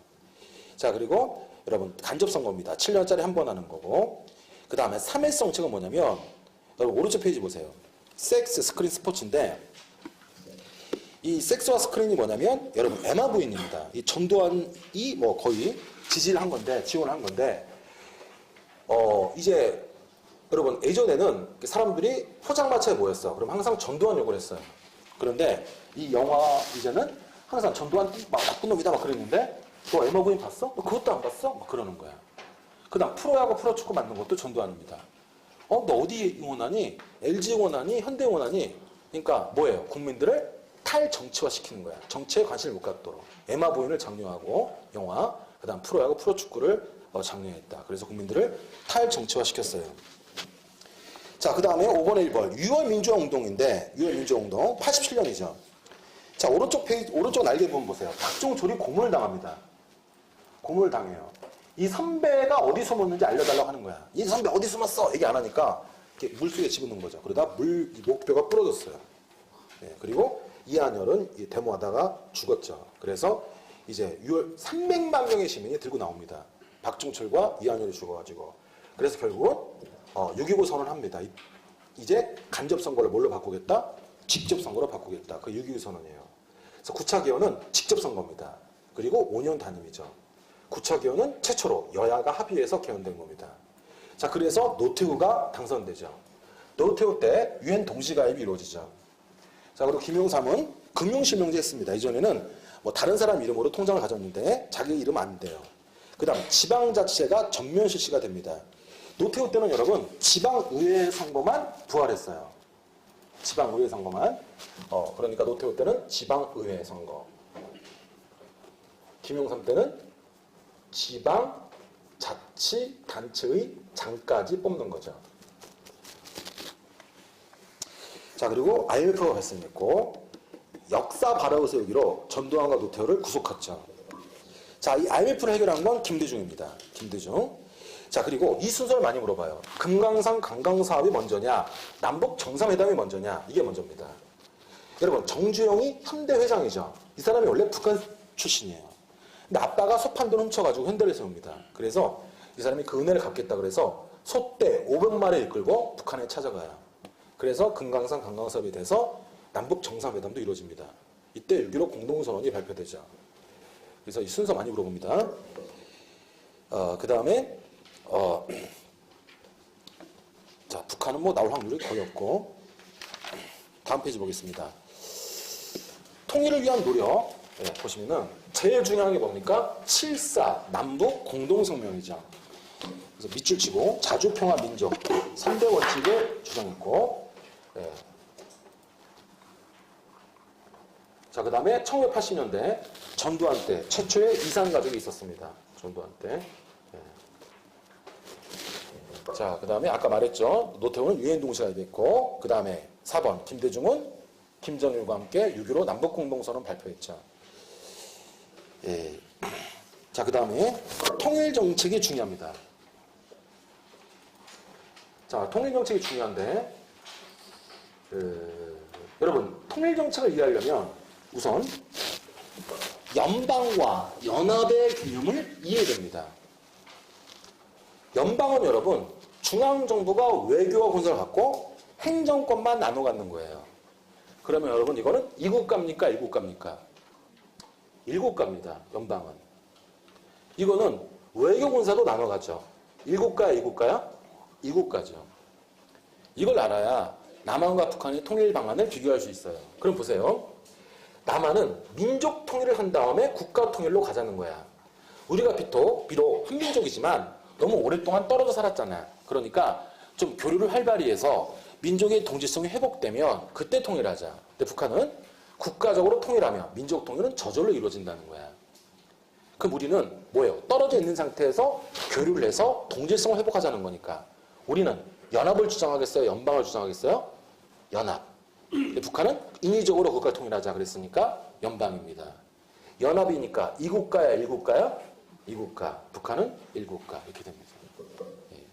자, 그리고 여러분 간접선거입니다. 7년짜리 한 번 하는 거고, 그 다음에 3회성 책은 뭐냐면 여러분 오른쪽 페이지 보세요. 섹스, 스크린, 스포츠인데 이 섹스와 스크린이 뭐냐면 여러분 에마 부인입니다. 이 전두환이 뭐 거의 지지를 한 건데, 지원을 한 건데 이제 여러분 예전에는 사람들이 포장마차에 모였어. 그럼 항상 전두환 욕을 했어요. 그런데 이 영화 이제는 항상 전두환 막 나쁜 놈이다 막 그랬는데, 너 에마 부인 봤어? 너 그것도 안 봤어? 막 그러는 거야. 그 다음 프로야구 프로축구 만든 것도 전두환입니다. 너 어디 응원하니? LG 응원하니? 현대 응원하니? 그러니까 뭐예요? 국민들을 탈정치화 시키는 거야. 정치에 관심을 못 갖도록. 에마 부인을 장려하고 영화, 그 다음 프로야구 프로축구를 장려했다. 그래서 국민들을 탈정치화 시켰어요. 자, 그 다음에 5번에 1번. 6월 민주화운동인데, 6월 민주화운동 87년이죠. 자, 오른쪽 날개 부분 보세요. 박종철이 고문을 당합니다. 고문을 당해요. 이 선배가 어디 숨었는지 알려달라고 하는 거야. 이 선배 어디 숨었어? 얘기 안 하니까 이렇게 물속에 집어넣은 거죠. 그러다 목뼈가 부러졌어요. 네, 그리고 이한열은 데모하다가 죽었죠. 그래서 이제 6월 300만 명의 시민이 들고 나옵니다. 박종철과 이한열이 죽어가지고. 그래서 결국은 6.25 선언합니다. 이제 간접 선거를 뭘로 바꾸겠다? 직접 선거로 바꾸겠다. 그 6.25 선언이에요. 그래서 9차 개헌은 직접 선거입니다. 그리고 5년 단임이죠. 9차 개헌은 최초로 여야가 합의해서 개헌된 겁니다. 자, 그래서 노태우가 당선되죠. 노태우 때 유엔 동시가입이 이루어지죠. 자, 그리고 김영삼은 금융실명제 했습니다. 이전에는 뭐 다른 사람 이름으로 통장을 가졌는데 자기 이름 안 돼요. 그 다음 지방자치제가 전면 실시가 됩니다. 노태우 때는 여러분 지방의회 선거만 부활했어요. 지방의회 선거만. 그러니까 노태우 때는 지방의회 선거. 김영삼 때는 지방자치단체의 장까지 뽑는 거죠. 자, 그리고 IMF가 발생했고 역사 발효 세우기로 전두환과 노태우를 구속했죠. 자, 이 IMF를 해결한 건 김대중입니다. 김대중. 자, 그리고 이 순서를 많이 물어봐요. 금강산 관광 사업이 먼저냐, 남북 정상회담이 먼저냐, 이게 먼저입니다. 여러분, 정주영이 현대 회장이죠. 이 사람이 원래 북한 출신이에요. 근데 아빠가 소 판 돈 훔쳐가지고 현대를 세웁니다. 그래서 이 사람이 그 은혜를 갚겠다 그래서 소떼 500마리 이끌고 북한에 찾아가요. 그래서 금강산 관광 사업이 돼서 남북 정상회담도 이루어집니다. 이때 6.15 공동선언이 발표되죠. 그래서 이 순서 많이 물어봅니다. 그 다음에 자, 북한은 뭐 나올 확률이 거의 없고. 다음 페이지 보겠습니다. 통일을 위한 노력. 네, 보시면은 제일 중요한 게 뭡니까? 7.4 남북 공동성명이죠. 그래서 밑줄 치고 자주평화 민족 3대 원칙을 주장했고. 네. 자, 그 다음에 1980년대 전두환 때 최초의 이산가족이 있었습니다. 전두환 때. 네. 자, 그 다음에 아까 말했죠. 노태우는 유엔 동시가입했고, 그 다음에 4번 김대중은 김정일과 함께 6.15 남북공동선언 발표했죠. 예. 자, 그 다음에 통일정책이 중요합니다. 자, 통일정책이 중요한데, 여러분, 통일정책을 이해하려면 우선 연방과 연합의 개념을 이해해야 됩니다. 연방은 여러분, 중앙정부가 외교와 군사를 갖고 행정권만 나눠 갖는 거예요. 그러면 여러분, 이거는 이국가입니까? 일국가입니까? 일국가입니다. 연방은. 이거는 외교 군사도 나눠 가죠. 일국가야, 이국가야? 이국가죠. 이걸 알아야 남한과 북한의 통일 방안을 비교할 수 있어요. 그럼 보세요. 남한은 민족 통일을 한 다음에 국가 통일로 가자는 거야. 우리가 비록 한민족이지만 너무 오랫동안 떨어져 살았잖아. 그러니까 좀 교류를 활발히 해서 민족의 동질성이 회복되면 그때 통일하자. 근데 북한은 국가적으로 통일하며 민족 통일은 저절로 이루어진다는 거야. 그럼 우리는 뭐예요? 떨어져 있는 상태에서 교류를 해서 동질성을 회복하자는 거니까. 우리는 연합을 주장하겠어요? 연방을 주장하겠어요? 연합. 근데 북한은 인위적으로 국가를 통일하자 그랬으니까 연방입니다. 연합이니까 이국가야, 일국가야? 이국가. 북한은 일국가. 이렇게 됩니다. 예.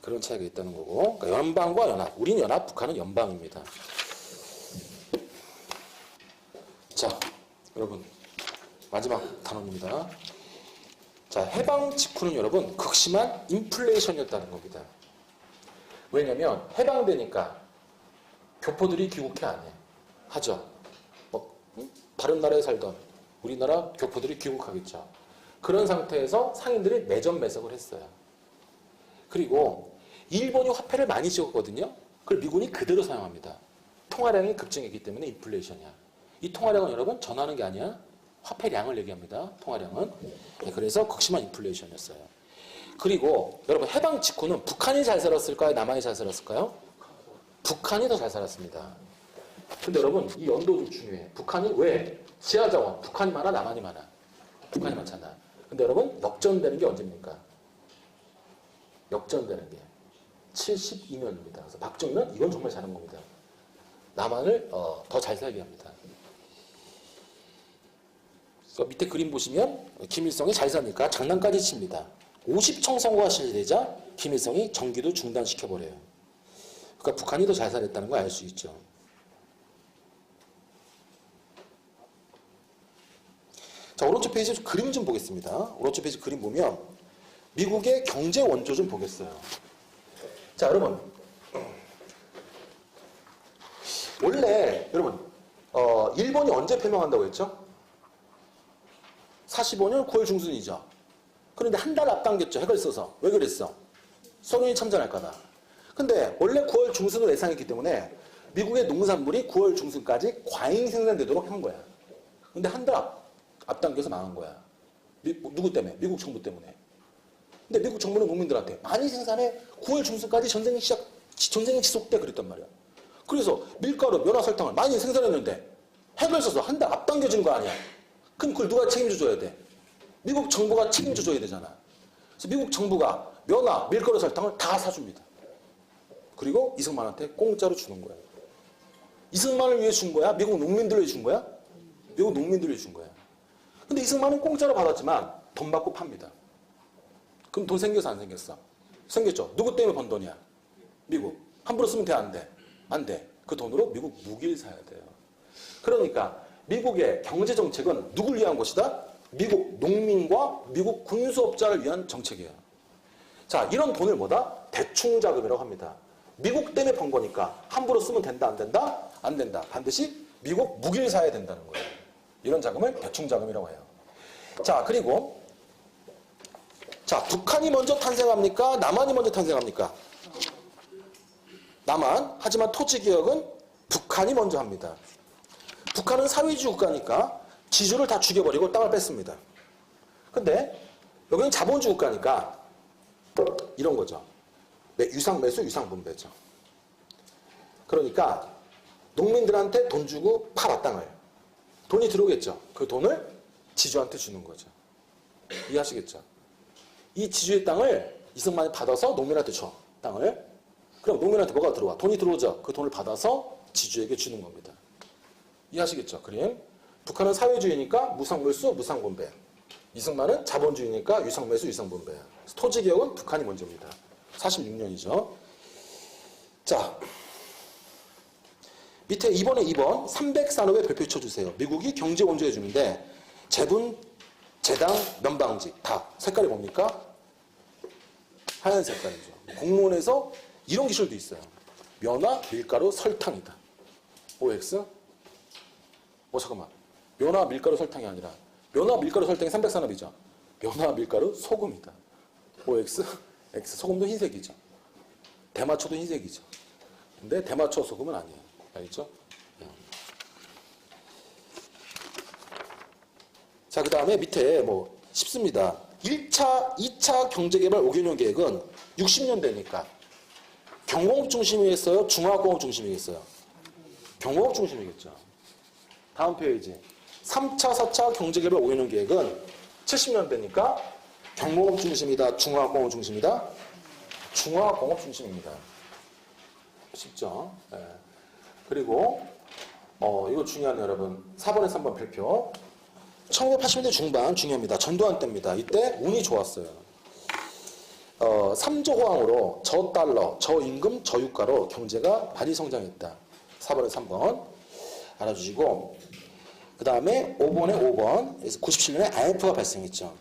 그런 차이가 있다는 거고. 그러니까 연방과 연합. 우린 연합, 북한은 연방입니다. 자, 여러분. 마지막 단어입니다. 자, 해방 직후는 여러분 극심한 인플레이션이었다는 겁니다. 왜냐면 해방되니까 교포들이 귀국해 안 해. 하죠. 다른 나라에 살던 우리나라 교포들이 귀국하겠죠. 그런 상태에서 상인들이 매점매석을 했어요. 그리고 일본이 화폐를 많이 찍었거든요. 그걸 미군이 그대로 사용합니다. 통화량이 급증했기 때문에 인플레이션이야. 이 통화량은 여러분 전하는 게 아니야. 화폐량을 얘기합니다. 통화량은. 네, 그래서 극심한 인플레이션이었어요. 그리고 여러분 해방 직후는 북한이 잘 살았을까요? 남한이 잘 살았을까요? 북한이 더 잘 살았습니다. 근데 여러분 이 연도도 중요해. 북한이 왜? 지하자원 북한이 많아 남한이 많아? 북한이 많잖아. 근데 여러분 역전되는 게 언제입니까? 역전되는 게 72년입니다. 그래서 박정희는 이건 정말 잘한 겁니다. 남한을 더 잘 살게 합니다. 그래서 밑에 그림 보시면 김일성이 잘 사니까 장난까지 칩니다. 50청 선거가 실시되자 김일성이 정기도 중단시켜버려요. 그러니까 북한이 더 잘 살았다는 걸 알 수 있죠. 자, 오른쪽 페이지 그림 좀 보겠습니다. 오른쪽 페이지 그림 보면 미국의 경제 원조 좀 보겠어요. 자, 여러분. 원래, 여러분, 일본이 언제 패망한다고 했죠? 45년 9월 중순이죠. 그런데 한 달 앞당겼죠. 핵을 써서. 왜 그랬어? 소련이 참전할까봐. 근데 원래 9월 중순으로 예상했기 때문에 미국의 농산물이 9월 중순까지 과잉 생산되도록 한 거야. 근데 한 달 앞당겨서 망한 거야. 누구 때문에? 미국 정부 때문에. 근데 미국 정부는 국민들한테 많이 생산해 9월 중순까지 전쟁이 지속돼 그랬단 말이야. 그래서 밀가루, 면화, 설탕을 많이 생산했는데 핵을 써서 한 달 앞당겨진 거 아니야. 그럼 그걸 누가 책임져줘야 돼? 미국 정부가 책임져줘야 되잖아. 그래서 미국 정부가 면화, 밀가루, 설탕을 다 사줍니다. 그리고 이승만한테 공짜로 주는 거야. 이승만을 위해 준 거야? 미국 농민들을 위해 준 거야? 미국 농민들을 위해 준 거야. 근데 이승만은 공짜로 받았지만 돈 받고 팝니다. 그럼 돈 생겨서 안 생겼어? 생겼죠. 누구 때문에 번 돈이야? 미국. 함부로 쓰면 돼, 안 돼? 안 돼. 그 돈으로 미국 무기를 사야 돼요. 그러니까 미국의 경제 정책은 누굴 위한 것이다? 미국 농민과 미국 군수업자를 위한 정책이에요. 자, 이런 돈을 뭐다? 대충자금이라고 합니다. 미국 때문에 번 거니까 함부로 쓰면 된다, 안 된다? 안 된다. 반드시 미국 무기를 사야 된다는 거예요. 이런 자금을 대충자금이라고 해요. 자, 그리고 자, 북한이 먼저 탄생합니까? 남한이 먼저 탄생합니까? 남한. 하지만 토지개혁은 북한이 먼저 합니다. 북한은 사회주의 국가니까 지주를 다 죽여버리고 땅을 뺐습니다. 근데 여기는 자본주의 국가니까 이런 거죠. 유상매수, 유상분배죠. 그러니까 농민들한테 돈 주고 팔아, 땅을. 돈이 들어오겠죠. 그 돈을 지주한테 주는 거죠. 이해하시겠죠? 이 지주의 땅을 이승만이 받아서 농민한테 줘. 땅을. 그럼 농민한테 뭐가 들어와? 돈이 들어오죠. 그 돈을 받아서 지주에게 주는 겁니다. 이해하시겠죠? 그림. 북한은 사회주의니까 무상물수, 무상분배. 이승만은 자본주의니까 유상매수, 유상분배. 토지개혁은 북한이 먼저입니다. 46년이죠. 자, 밑에 2번에 2번 300산업의 별표 쳐주세요. 미국이 경제 원조해 주는데 재분, 재당, 면방직 다 색깔이 뭡니까? 하얀 색깔이죠. 공무원에서 이런 기술도 있어요. 면화, 밀가루, 설탕이다. OX? 잠깐만. 면화, 밀가루, 설탕이 아니라 면화, 밀가루, 설탕이 300산업이죠. 면화, 밀가루, 소금이다. OX? X. 소금도 흰색이죠. 대마초도 흰색이죠. 근데 대마초 소금은 아니에요. 알겠죠? 자, 그 다음에 밑에 쉽습니다. 1차, 2차 경제개발 5개년 계획은 60년대니까 경공업 중심이겠어요? 중화공업 중심이겠어요? 경공업 중심이겠죠. 다음 페이지. 3차, 4차 경제개발 5개년 계획은 70년대니까 경공업 중심이다? 중화공업 중심이다? 중화공업 중심입니다. 쉽죠? 네. 그리고 이거 중요하네요, 여러분. 4번에 3번 별표. 1980년대 중반 중요합니다. 전두환 때입니다. 이때 운이 좋았어요. 3조 호황으로 저달러, 저임금, 저유가로 경제가 많이 성장했다. 4번에 3번 알아주시고, 그 다음에 5번에 5번, 97년에 IMF가 발생했죠.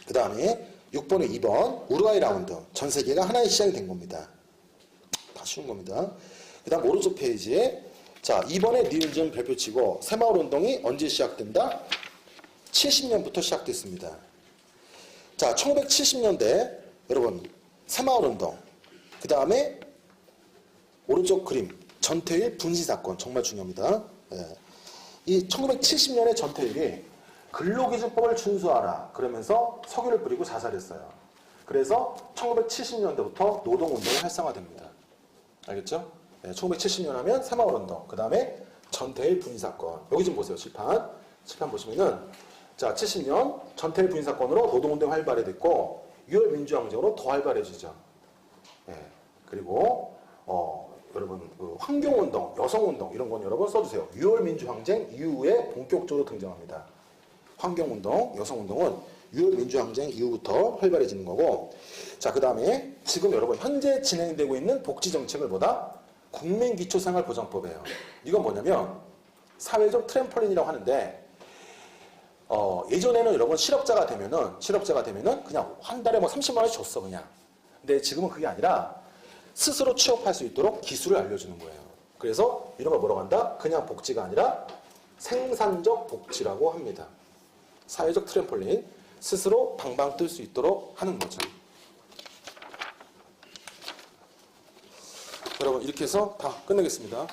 그 다음에 6번에 2번 우루과이 라운드, 전 세계가 하나의 시장이 된 겁니다. 다 쉬운 겁니다. 그 다음 오른쪽 페이지에 자, 2번에 니은점 별표치고 새마을운동이 언제 시작된다? 70년부터 시작됐습니다. 자, 1970년대 여러분 새마을운동, 그 다음에 오른쪽 그림 전태일 분신사건 정말 중요합니다. 네. 이 1970년에 전태일이 근로기준법을 준수하라 그러면서 석유를 뿌리고 자살했어요. 그래서 1970년대부터 노동운동이 활성화됩니다. 알겠죠? 네, 1970년 하면 새마을운동, 그 다음에 전태일 분신사건. 여기 좀 보세요. 칠판 보시면은 자, 70년 전태일 분신사건으로 노동운동이 활발히 됐고 6월 민주항쟁으로 더 활발해지죠. 예, 그리고 여러분 그 환경운동, 여성운동 이런 건 여러분 써주세요. 6월 민주항쟁 이후에 본격적으로 등장합니다. 환경운동, 여성운동은 6월 민주항쟁 이후부터 활발해지는 거고, 자, 그 다음에 지금 여러분 현재 진행되고 있는 복지정책을 보다 국민기초생활보장법이에요. 이건 뭐냐면 사회적 트램펄린이라고 하는데, 예전에는 여러분 실업자가 되면은 그냥 한 달에 뭐 30만 원씩 줬어 그냥. 근데 지금은 그게 아니라 스스로 취업할 수 있도록 기술을 알려주는 거예요. 그래서 이런 걸 뭐라고 한다? 그냥 복지가 아니라 생산적 복지라고 합니다. 사회적 트램펄린, 스스로 방방 뜰 수 있도록 하는 거죠. 여러분 이렇게 해서 다 끝내겠습니다.